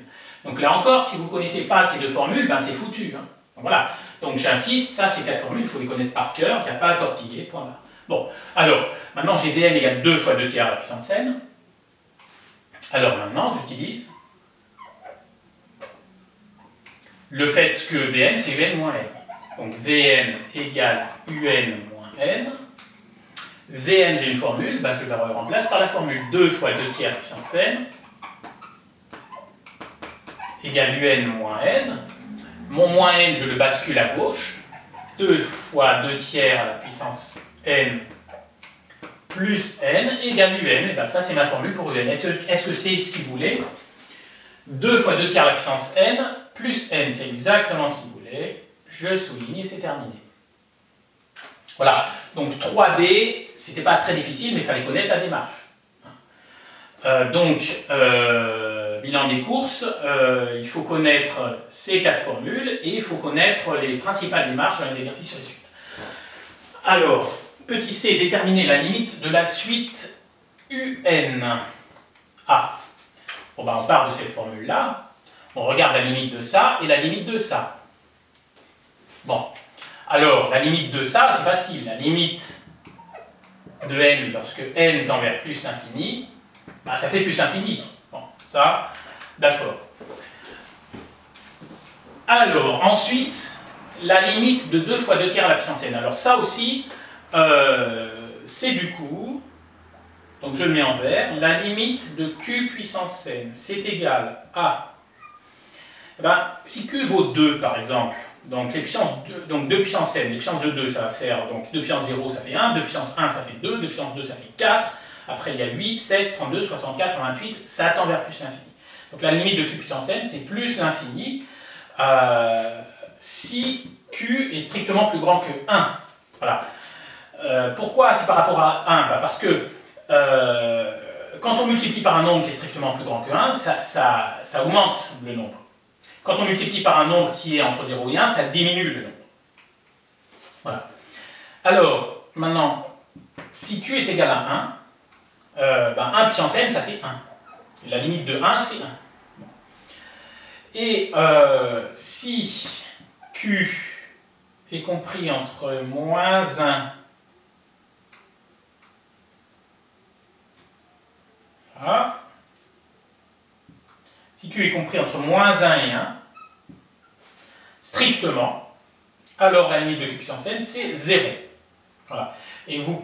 Donc là encore, si vous ne connaissez pas ces deux formules, ben c'est foutu. Hein. Donc voilà. Donc j'insiste, ça c'est 4 formules, il faut les connaître par cœur, il n'y a pas à tortiller, point barre. Bon, alors, maintenant j'ai Vn égale 2 fois 2 tiers à la puissance n. Alors maintenant, j'utilise le fait que Vn c'est Un moins n. Donc Vn égale Un moins n. Vn, j'ai une formule, ben je la remplace par la formule 2 fois 2 tiers puissance n égale Un moins n. Mon moins n, je le bascule à gauche. 2 fois 2 tiers à la puissance n plus n égale Un. Et ben ça, c'est ma formule pour Un. Est-ce que c'est ce qu'il voulait? 2 fois 2 tiers à la puissance n plus n, c'est exactement ce qu'il voulait. Je souligne et c'est terminé. Voilà, donc 3D, c'était pas très difficile, mais il fallait connaître la démarche. Bilan des courses, il faut connaître ces 4 formules et il faut connaître les principales démarches dans les exercices sur les suites. Alors, petit c, déterminer la limite de la suite UN. Ah, bon, ben, on part de cette formule-là, on regarde la limite de ça et la limite de ça. Bon, alors, la limite de ça, c'est facile. La limite de n lorsque n tend vers plus l'infini, ben, ça fait plus l'infini. Bon, ça, d'accord. Alors, ensuite, la limite de 2 fois 2 tiers à la puissance n. Alors ça aussi, c'est du coup, donc je le mets en vert, la limite de q puissance n, c'est égal à, eh ben, si q vaut 2 par exemple, donc les puissances 2, donc 2 puissance n, les puissances de 2 ça va faire, donc 2 puissance 0 ça fait 1, 2 puissance 1 ça fait 2, 2 puissance 2 ça fait 4, après il y a 8, 16, 32, 64, 128, ça tend vers plus l'infini. Donc la limite de q puissance n c'est plus l'infini si q est strictement plus grand que 1. Voilà. Pourquoi c'est par rapport à 1? Bah parce que quand on multiplie par un nombre qui est strictement plus grand que 1, ça augmente le nombre. Quand on multiplie par un nombre qui est entre 0 et 1, ça diminue le nombre. Voilà. Alors, maintenant, si q est égal à 1, 1 puissance n, ça fait 1. Et la limite de 1, c'est 1. Et si q est compris entre moins 1 voilà. Si q est compris entre moins 1 et 1, strictement, alors la limite de q puissance n, c'est 0. Voilà. Et vous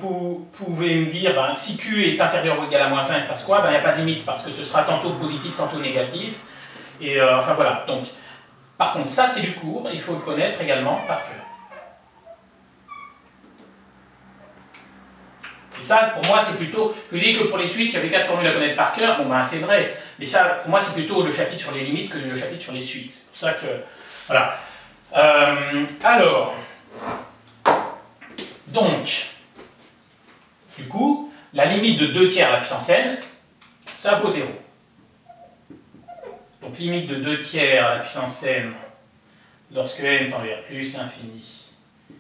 pouvez me dire, ben, si q est inférieur ou égal à moins 1, il se passe quoi? Ben, il n'y a pas de limite, parce que ce sera tantôt positif, tantôt négatif. Et enfin voilà. Donc, par contre, ça c'est du cours, il faut le connaître également par cœur. Et ça, pour moi, c'est plutôt... Je vous dis que pour les suites, il y avait 4 formules à connaître par cœur. Bon, ben, c'est vrai. Mais ça, pour moi, c'est plutôt le chapitre sur les limites que le chapitre sur les suites. C'est pour ça que... Voilà. Alors... Donc... Du coup, la limite de 2 tiers à la puissance n, ça vaut 0. Donc, limite de 2 tiers à la puissance n, lorsque n tend vers plus l'infini,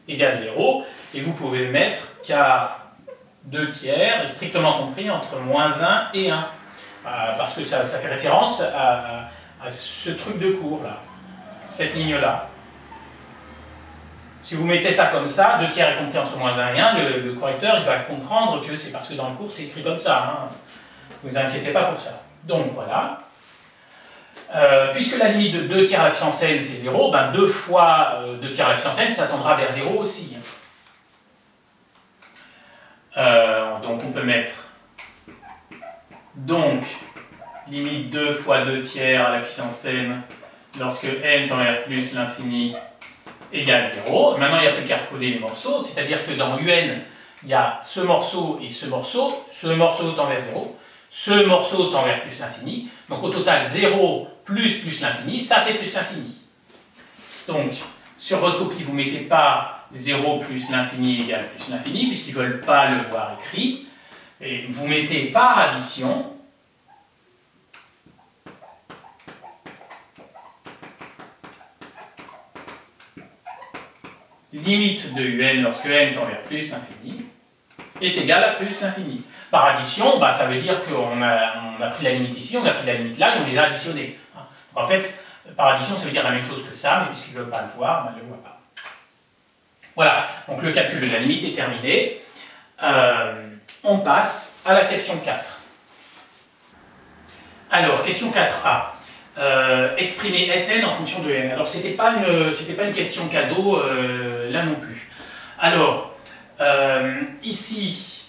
égale 0. Et vous pouvez mettre car 2 tiers est strictement compris entre moins 1 et 1. Parce que ça fait référence à ce truc de cours là, cette ligne-là. Si vous mettez ça comme ça, 2 tiers est compris entre moins 1 et 1, le correcteur il va comprendre que c'est parce que dans le cours c'est écrit comme ça. Hein. Ne vous inquiétez pas pour ça. Donc voilà. Puisque la limite de 2 tiers à la puissance n c'est 0, ben 2 fois 2 tiers à la puissance n ça tendra vers 0 aussi. Donc on peut mettre donc limite 2 fois 2 tiers à la puissance n lorsque n tend vers plus l'infini égale 0. Maintenant il n'y a plus qu'à recoder les morceaux, c'est-à-dire que dans un, il y a ce morceau et ce morceau tend vers 0, ce morceau tend vers plus l'infini, donc au total 0 plus l'infini, ça fait plus l'infini. Donc sur votre copie vous ne mettez pas 0 plus l'infini égale plus l'infini, puisqu'ils ne veulent pas le voir écrit, et vous mettez par addition limite de un lorsque n tend vers plus l'infini est égal à plus l'infini. Par addition, bah, ça veut dire qu'on a pris la limite ici, on a pris la limite là et on les a additionnés. En fait, par addition, ça veut dire la même chose que ça, mais puisqu'ils ne veulent pas le voir, bah, ils ne le voient pas. Voilà, donc le calcul de la limite est terminé. On passe à la question 4. Alors, question 4a. Exprimer Sn en fonction de n. Alors, c'était pas une question cadeau, là non plus. Alors, ici,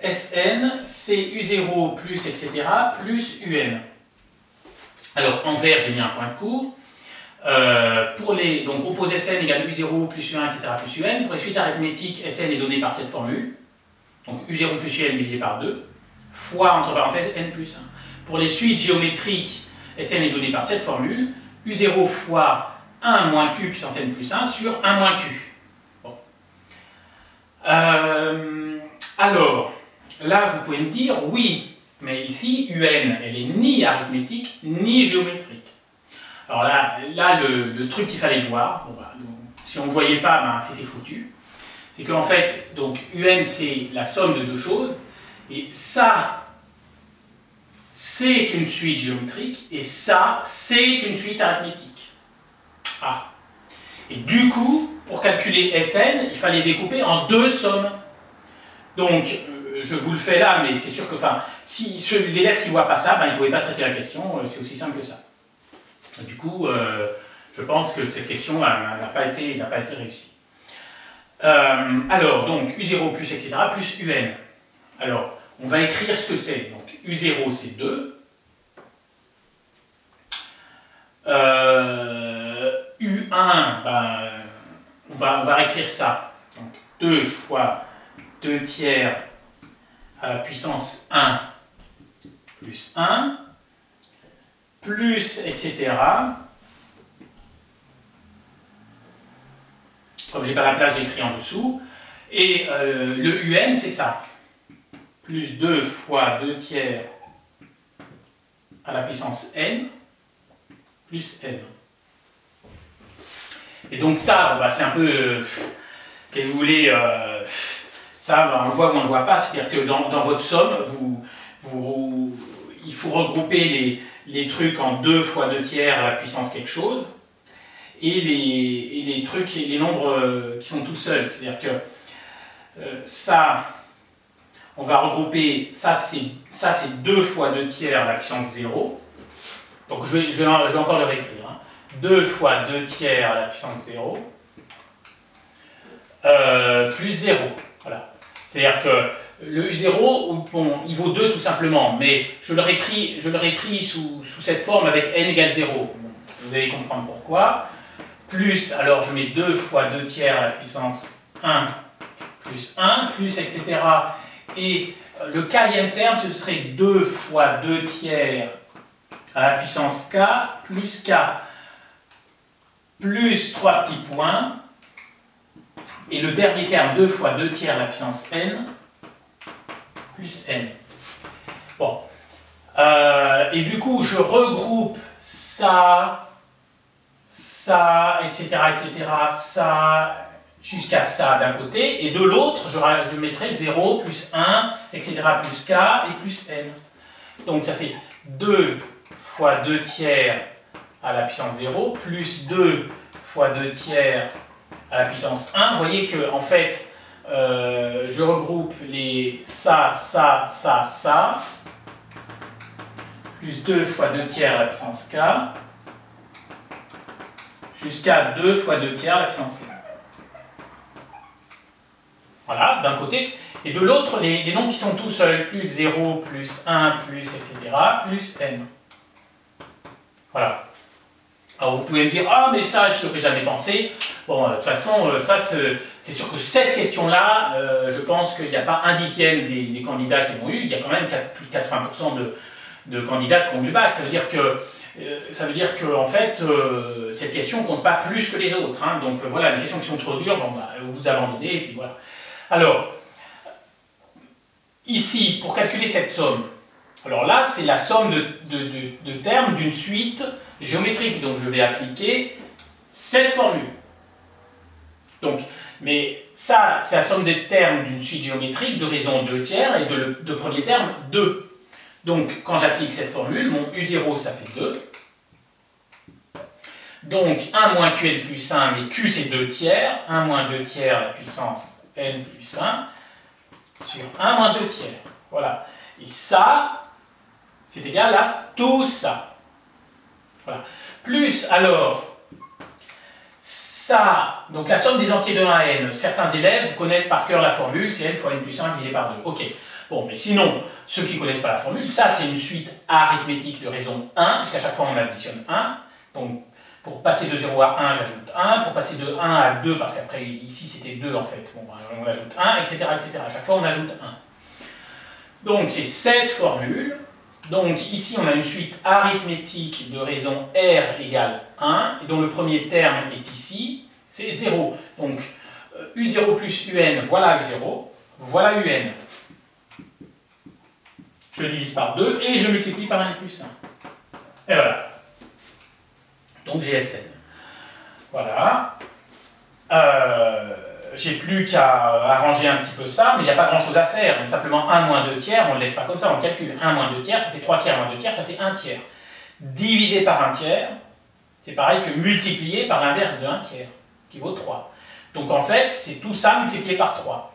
Sn, c'est U0 plus, etc., plus Un. Alors, en vert, j'ai mis un point de cours. Donc, oppose Sn égale U0 plus U1, etc., plus Un. Pour les suites arithmétiques, Sn est donné par cette formule. Donc, U0 plus Un divisé par 2, fois, entre parenthèses, N plus 1. Pour les suites géométriques, Sn est donné par cette formule, U0 fois 1 moins Q puissance N plus 1 sur 1 moins Q. Bon. Alors, là, vous pouvez me dire, oui, mais ici, UN, elle est ni arithmétique, ni géométrique. Alors là le truc qu'il fallait voir, bon, bah, donc, si on ne le voyait pas, ben, c'était foutu. C'est qu'en fait, donc, UN, c'est la somme de deux choses, et ça, c'est une suite géométrique, et ça, c'est une suite arithmétique. Ah. Et du coup, pour calculer Sn, il fallait découper en deux sommes. Donc, je vous le fais là, mais c'est sûr que, enfin, si l'élève qui ne voit pas ça, ben, il ne pouvait pas traiter la question, c'est aussi simple que ça. Du coup, je pense que cette question n'a pas été réussie. Alors, donc, U0 plus, etc., plus UN. Alors, on va écrire ce que c'est. Donc, U0, c'est 2. U1, ben, on va réécrire ça. Donc, 2 fois 2 tiers à la puissance 1 plus 1, plus, etc. Comme je n'ai pas la place, j'écris en dessous. Et le UN, c'est ça. Plus 2 fois 2 tiers à la puissance n, plus n. Et donc ça, bah, c'est un peu, que vous voulez, ça, bah, on le voit ou on ne le voit pas, c'est-à-dire que dans votre somme, il faut regrouper les trucs en 2 fois 2 tiers à la puissance quelque chose, et les trucs, les nombres qui sont tout seuls, c'est-à-dire que ça, on va regrouper, ça c'est 2 fois 2 tiers à la puissance 0. Donc je vais encore le réécrire. Hein. 2 fois 2 tiers à la puissance 0 plus 0. Voilà. C'est-à-dire que le U0, bon, il vaut 2 tout simplement, mais je le réécris sous cette forme avec n égale 0. Bon, vous allez comprendre pourquoi. Plus, alors je mets 2 fois 2 tiers à la puissance 1 plus 1, plus, etc. Et le kème terme, ce serait 2 fois 2 tiers à la puissance k, plus k, plus 3 petits points, et le dernier terme, 2 fois 2 tiers à la puissance n, plus n. Bon. Et du coup, je regroupe ça, etc., ça, jusqu'à ça d'un côté, et de l'autre, je mettrai 0, plus 1, etc., plus k, et plus n. Donc ça fait 2 fois 2 tiers à la puissance 0, plus 2 fois 2 tiers à la puissance 1. Vous voyez que, en fait, je regroupe les ça, plus 2 fois 2 tiers à la puissance k, jusqu'à 2 fois 2 tiers à la puissance n. Voilà, d'un côté. Et de l'autre, les nombres qui sont tout seuls, plus 0, plus 1, plus, etc., plus n. Voilà. Alors vous pouvez me dire, ah mais ça, je n'aurais jamais pensé. Bon, de toute façon, ça, c'est sûr que cette question-là, je pense qu'il n'y a pas un dixième des candidats qui l'ont eu. Il y a quand même plus de 80% de candidats qui ont eu le bac. Ça veut dire que en fait, cette question ne compte pas plus que les autres. Hein. Donc voilà, les questions qui sont trop dures, bon, bah, vous abandonnez, et puis voilà. Alors, ici, pour calculer cette somme, alors là, c'est la somme de termes d'une suite géométrique. Donc je vais appliquer cette formule. Donc, mais ça, c'est la somme des termes d'une suite géométrique de raison 2 tiers et de premier terme 2. Donc, quand j'applique cette formule, mon U0, ça fait 2. Donc, 1 moins Qn plus 1, mais Q, c'est 2 tiers. 1 moins 2 tiers, la puissance n plus 1, sur 1 moins 2 tiers. Voilà. Et ça, c'est égal à tout ça. Voilà. Plus, alors, ça, donc la somme des entiers de 1 à n, certains élèves connaissent par cœur la formule, c'est n fois n plus 1 divisé par 2. Ok. Bon, mais sinon, ceux qui ne connaissent pas la formule, ça c'est une suite arithmétique de raison 1, puisqu'à chaque fois on additionne 1. Donc, pour passer de 0 à 1, j'ajoute 1. Pour passer de 1 à 2, parce qu'après, ici c'était 2 en fait, bon, on ajoute 1, etc., etc. À chaque fois on ajoute 1. Donc, c'est cette formule. Donc, ici on a une suite arithmétique de raison R égale 1, et dont le premier terme est ici, c'est 0. Donc, U0 plus UN, voilà U0, voilà UN. Je le divise par 2 et je multiplie par n plus 1. Et voilà. Donc j'ai Sn. Voilà. J'ai plus qu'à arranger un petit peu ça, mais il n'y a pas grand chose à faire. Donc simplement 1 moins 2 tiers, on ne le laisse pas comme ça, on calcule. 1 moins 2 tiers, ça fait 3 tiers moins 2 tiers, ça fait 1 tiers. Divisé par 1 tiers, c'est pareil que multiplié par l'inverse de 1 tiers, qui vaut 3. Donc en fait, c'est tout ça multiplié par 3.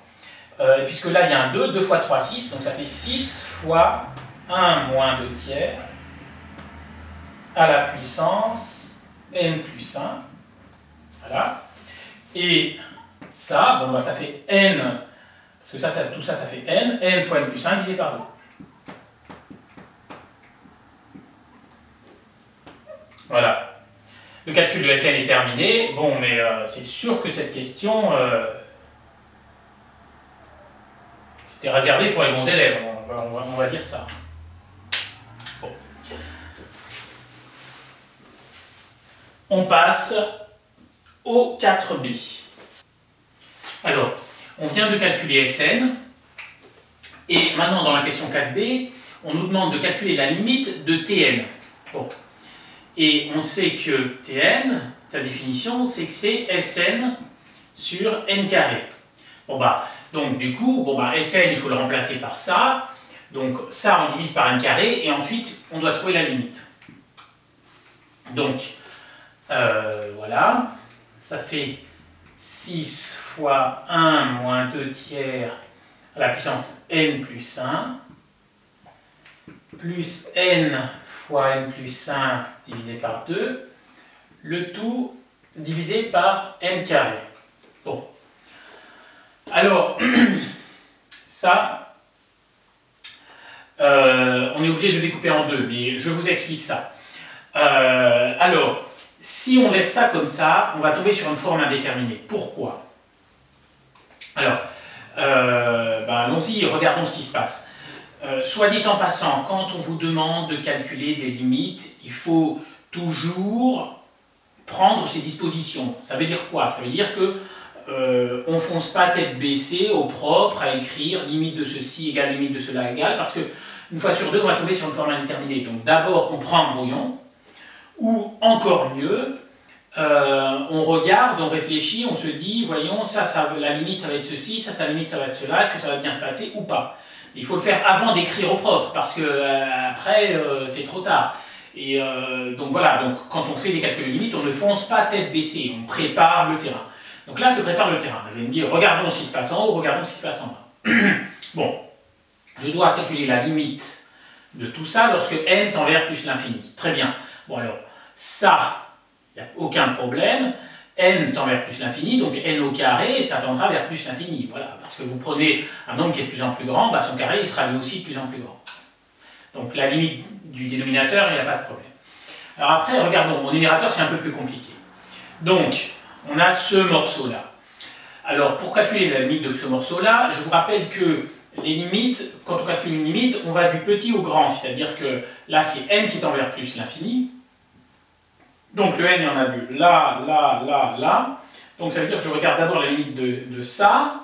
Puisque là, il y a un 2, 2 fois 3, 6, donc ça fait 6 fois 1 moins 2 tiers à la puissance n plus 1. Voilà. Et ça, bon, bah, ça fait n, parce que ça, tout ça, ça fait n fois n plus 1 divisé par 2. Voilà. Le calcul de Sn est terminé. Bon, mais c'est sûr que cette question... c'était réservé pour les bons élèves, on va dire ça. Bon. On passe au 4b. Alors, on vient de calculer Sn, et maintenant dans la question 4b, on nous demande de calculer la limite de Tn. Bon. Et on sait que Tn, sa définition, c'est que c'est Sn sur n carré. Bon bah, donc du coup, bon bah, Sn, il faut le remplacer par ça. Donc ça, on divise par n carré, et ensuite, on doit trouver la limite. Donc, voilà, ça fait 6 fois 1 moins 2 tiers à la puissance n plus 1, plus n fois n plus 1 divisé par 2, le tout divisé par n carré. Bon. Alors, ça, on est obligé de le découper en deux, mais je vous explique ça. Alors, si on laisse ça comme ça, on va tomber sur une forme indéterminée. Pourquoi? Alors, allons-y, regardons ce qui se passe. Soit dit en passant, quand on vous demande de calculer des limites, il faut toujours prendre ses dispositions. Ça veut dire quoi? Ça veut dire que on ne fonce pas tête baissée au propre à écrire limite de ceci égale limite de cela égale, parce que une fois sur deux, on va tomber sur une forme indéterminée. Donc d'abord, on prend un brouillon, ou encore mieux, on regarde, on réfléchit, on se dit, voyons, la limite ça va être ceci, la limite ça va être cela, est-ce que ça va bien se passer ou pas? Il faut le faire avant d'écrire au propre, parce que après, c'est trop tard. Et donc voilà, donc, quand on fait des calculs de limite, on ne fonce pas tête baissée, on prépare le terrain. Donc là, je prépare le terrain. Je vais me dire, regardons ce qui se passe en haut, regardons ce qui se passe en bas. Bon, je dois calculer la limite de tout ça lorsque n tend vers plus l'infini. Très bien. Bon alors, ça, il n'y a aucun problème. N tend vers plus l'infini, donc n au carré, ça tendra vers plus l'infini. Voilà, parce que vous prenez un nombre qui est de plus en plus grand, bah son carré il sera lui aussi de plus en plus grand. Donc la limite du dénominateur, il n'y a pas de problème. Alors après, regardons, mon numérateur c'est un peu plus compliqué. Donc, on a ce morceau-là. Alors, pour calculer la limite de ce morceau-là, je vous rappelle que les limites, quand on calcule une limite, on va du petit au grand, c'est-à-dire que là, c'est n qui tend vers plus l'infini. Donc, le n, il y en a deux. Là, là, là, là. Donc, ça veut dire que je regarde d'abord la limite de ça.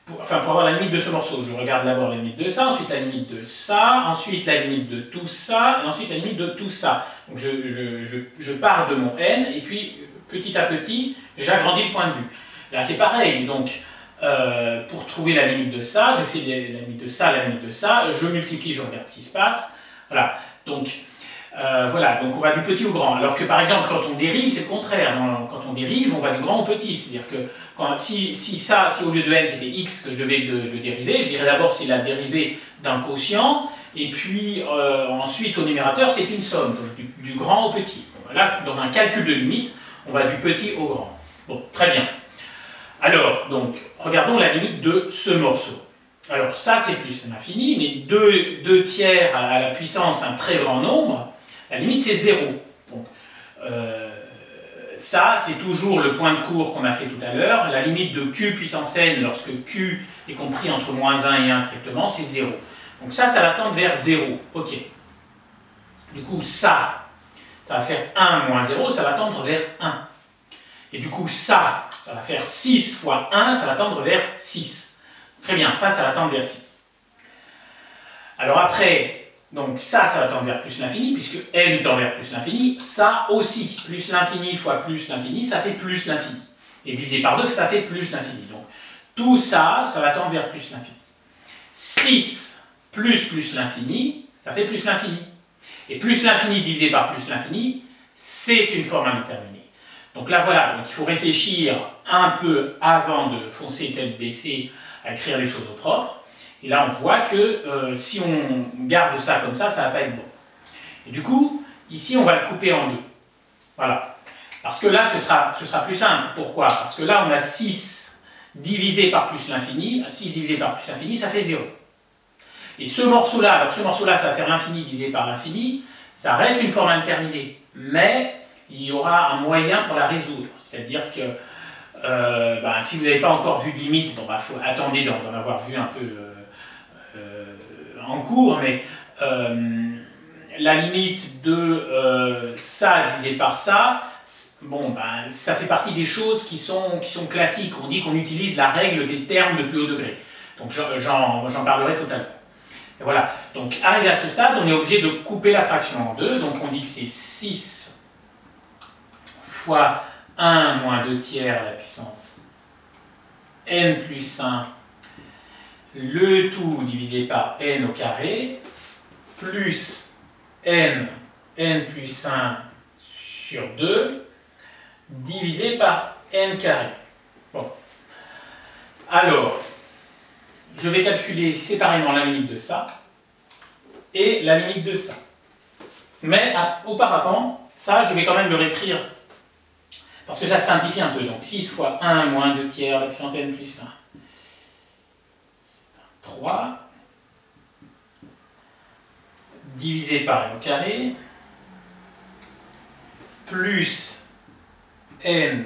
Pour avoir la limite de ce morceau, je regarde d'abord la limite de ça, ensuite la limite de ça, ensuite la limite de tout ça, et ensuite la limite de tout ça. Donc, je pars de mon n, et puis, petit à petit, j'agrandis le point de vue. Là c'est pareil, donc pour trouver la limite de ça, je fais la limite de ça, la limite de ça, je multiplie, je regarde ce qui se passe. Voilà, donc voilà, donc on va du petit au grand. Alors que par exemple, quand on dérive, c'est le contraire. Quand on dérive, on va du grand au petit. C'est-à-dire que si au lieu de n c'était x que je devais le dériver, je dirais d'abord c'est la dérivée d'un quotient, et puis ensuite au numérateur c'est une somme, donc du grand au petit. Bon, là, dans un calcul de limite, on va du petit au grand. Bon, très bien. Alors, donc, regardons la limite de ce morceau. Alors ça c'est plus l'infini, mais 2 tiers à la puissance un très grand nombre, la limite c'est 0. Donc, ça c'est toujours le point de cours qu'on a fait tout à l'heure. La limite de q puissance n lorsque q est compris entre moins 1 et 1 strictement, c'est 0. Donc ça va tendre vers 0. Ok. Du coup ça va faire 1 moins 0, ça va tendre vers 1. Et du coup ça va faire 6 fois 1, ça va tendre vers 6. Très bien, ça va tendre vers 6. Alors après, donc ça va tendre vers plus l'infini, puisque n tend vers plus l'infini, ça aussi, plus l'infini fois plus l'infini, ça fait plus l'infini. Et divisé par 2, ça fait plus l'infini. Donc tout ça va tendre vers plus l'infini. 6 plus l'infini, ça fait plus l'infini. Et plus l'infini divisé par plus l'infini, c'est une forme indéterminée. Donc là voilà, donc il faut réfléchir un peu avant de foncer tête baissée à écrire les choses au propre. Et là on voit que si on garde ça comme ça va pas être bon. Et du coup, ici on va le couper en deux. Voilà. Parce que là ce sera plus simple. Pourquoi? Parce que là on a 6 divisé par plus l'infini. 6 divisé par plus l'infini, ça fait 0. Et ce morceau-là, alors ce morceau-là, ça va faire l'infini divisé par l'infini, ça reste une forme indéterminée. Mais il y aura un moyen pour la résoudre. C'est-à-dire que si vous n'avez pas encore vu de limite, bon, attendez d'en avoir vu un peu en cours, mais la limite de ça divisé par ça, bon, ça fait partie des choses qui sont classiques. On dit qu'on utilise la règle des termes de plus haut degré. Donc j'en parlerai tout à l'heure. Et voilà, donc arrivé à ce stade, on est obligé de couper la fraction en deux. Donc on dit que c'est 6 fois 1 moins 2 tiers à la puissance n plus 1, le tout divisé par n au carré, plus n plus 1 sur 2, divisé par n carré. Bon. Alors, je vais calculer séparément la limite de ça et la limite de ça. Mais auparavant, ça, je vais quand même le réécrire parce que ça simplifie un peu. Donc 6 fois 1 moins 2 tiers, la puissance n plus 1. 3 divisé par n au carré plus n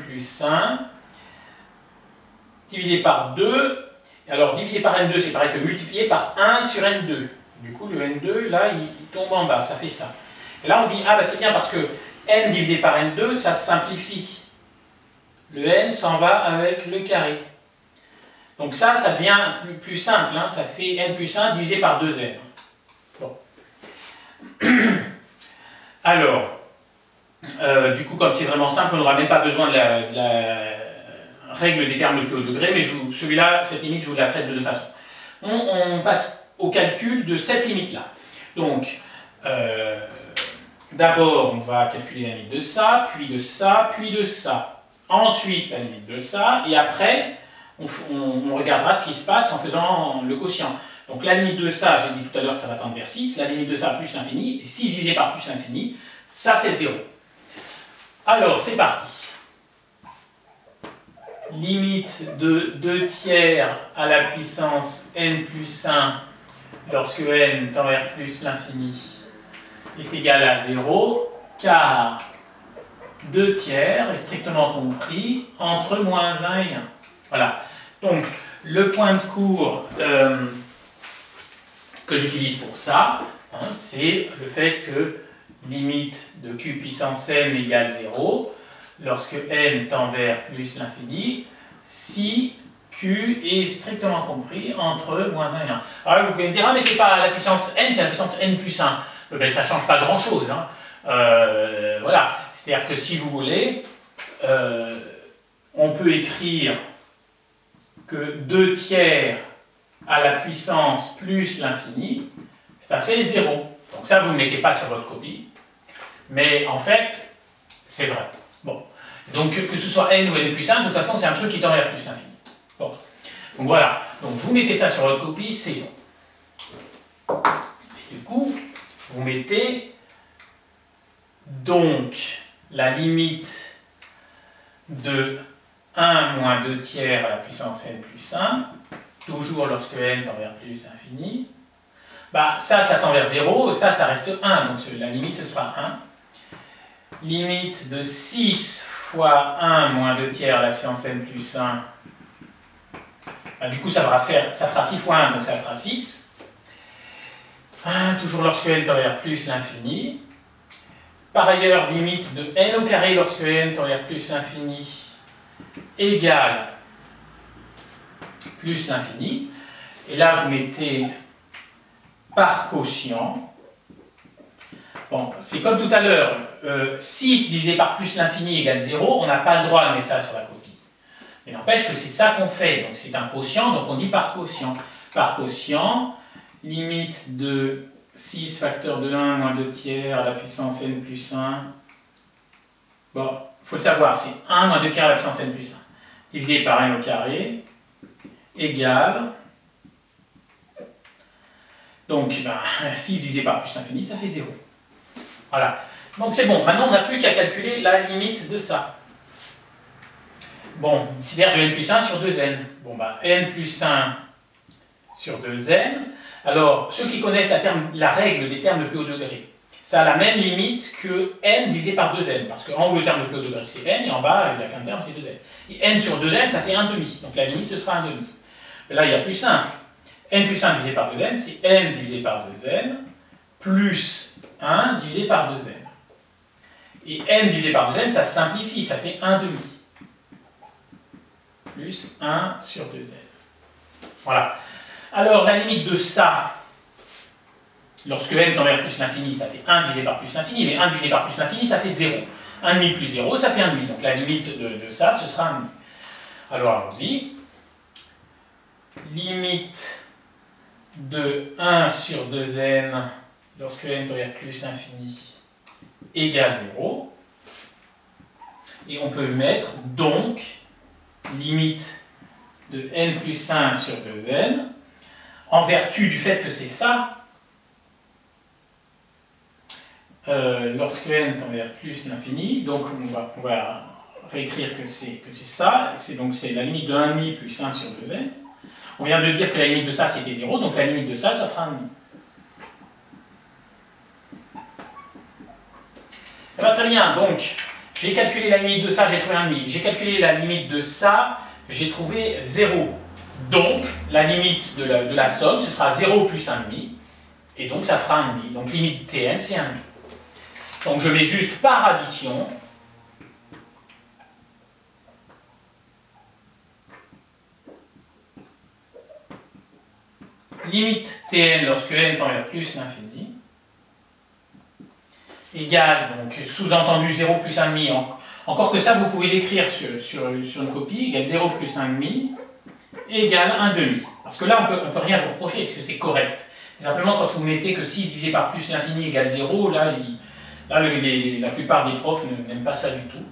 plus 1 divisé par 2. Alors divisé par n2, c'est pareil que multiplié par 1 sur n2. Du coup, le n2, là, il tombe en bas, ça fait ça. Et là, on dit, ah, c'est bien parce que n divisé par n2, ça se simplifie. Le n s'en va avec le carré. Donc ça devient plus simple, hein, ça fait n plus 1 divisé par 2n. Bon. Alors, du coup, comme c'est vraiment simple, on n'aura même pas besoin de la règle des termes de plus haut degré, mais celui-là, cette limite, je vous la ferai de deux façons. On passe au calcul de cette limite-là. Donc, d'abord, on va calculer la limite de ça, puis de ça, puis de ça. Ensuite, la limite de ça, et après, on regardera ce qui se passe en faisant le quotient. Donc, la limite de ça, j'ai dit tout à l'heure, ça va tendre vers 6. La limite de ça plus l'infini, 6 divisé par plus l'infini, ça fait 0. Alors, c'est parti. Limite de 2 tiers à la puissance n plus 1 lorsque n tend vers plus l'infini est égal à 0, car 2 tiers est strictement compris entre moins 1 et 1. Voilà. Donc, le point de cours que j'utilise pour ça, hein, c'est le fait que limite de q puissance n égale 0, lorsque n tend vers plus l'infini, si q est strictement compris entre moins 1 et 1. Alors vous pouvez me dire, ah mais c'est pas la puissance n, c'est la puissance n plus 1. Ben, ça ne change pas grand chose. Hein. Voilà, c'est-à-dire que si vous voulez, on peut écrire que 2 tiers à la puissance plus l'infini, ça fait 0. Donc ça, vous ne mettez pas sur votre copie. Mais en fait, c'est vrai. Bon. Donc que ce soit n ou n plus 1, de toute façon, c'est un truc qui tend vers plus l'infini. Bon. Donc voilà. Donc vous mettez ça sur votre copie, c'est bon. Et du coup, vous mettez donc la limite de 1 moins 2 tiers à la puissance n plus 1, toujours lorsque n tend vers plus l'infini. Bah, ça tend vers 0, ça reste 1, donc la limite, ce sera 1. Limite de 6 fois 1 moins 2 tiers à la puissance n plus 1. Bah, du coup, ça fera 6 fois 1, donc ça fera 6. Toujours lorsque n tend vers plus l'infini. Par ailleurs, limite de n au carré lorsque n tend vers plus l'infini égale plus l'infini. Et là, vous mettez par quotient. Bon, c'est comme tout à l'heure, 6 divisé par plus l'infini égale 0, on n'a pas le droit de mettre ça sur la copie. Mais n'empêche que c'est ça qu'on fait, donc c'est un quotient, donc on dit par quotient. Par quotient, limite de 6 facteur de 1 moins 2 tiers à la puissance n plus 1. Bon, il faut le savoir, c'est 1 moins 2 tiers à la puissance n plus 1, divisé par n au carré, égale... Donc, 6 divisé par plus l'infini, ça fait 0. Voilà. Donc c'est bon. Maintenant, on n'a plus qu'à calculer la limite de ça. Bon, c'est de n plus 1 sur 2n. Bon, n plus 1 sur 2n. Alors, ceux qui connaissent la règle des termes de plus haut degré, ça a la même limite que n divisé par 2n. Parce qu'en haut, le terme de plus haut degré, c'est n, et en bas, il n'y a qu'un terme, c'est 2n. Et n sur 2n, ça fait 1,5. Donc la limite, ce sera 1,5. Là, il y a plus simple. n plus 1 divisé par 2n, c'est n divisé par 2n, plus 1 divisé par 2n. Et n divisé par 2n, ça se simplifie, ça fait 1,5. Plus 1 sur 2n. Voilà. Alors, la limite de ça, lorsque n tend vers plus l'infini, ça fait 1 divisé par plus l'infini, mais 1 divisé par plus l'infini, ça fait 0. 1,5 plus 0, ça fait 1,5. Donc la limite de ça, ce sera 1,5. Alors, allons-y. Limite de 1 sur 2n lorsque n tend vers plus l'infini égale 0. Et on peut mettre donc limite de n plus 1 sur 2n, en vertu du fait que c'est ça, lorsque n tend vers plus l'infini, donc on va réécrire que c'est ça, donc c'est la limite de 1,5 plus 1 sur 2n. On vient de dire que la limite de ça c'était 0, donc la limite de ça fera 1,5. Ça va très bien, donc j'ai calculé la limite de ça, j'ai trouvé 1,5. J'ai calculé la limite de ça, j'ai trouvé 0. Donc la limite de la somme, ce sera 0 plus 1,5, et donc ça fera 1,5. Donc limite Tn, c'est 1,5. Donc je mets juste par addition. Limite Tn lorsque n tend vers plus l'infini égale, donc sous-entendu 0 plus 1,5, encore que ça vous pouvez l'écrire sur une copie, égale 0 plus 1,5 égale 1,5. Parce que là on peut rien vous reprocher, parce que c'est correct. C'est simplement quand vous mettez que 6 divisé par plus l'infini égale 0, là la plupart des profs n'aiment pas ça du tout.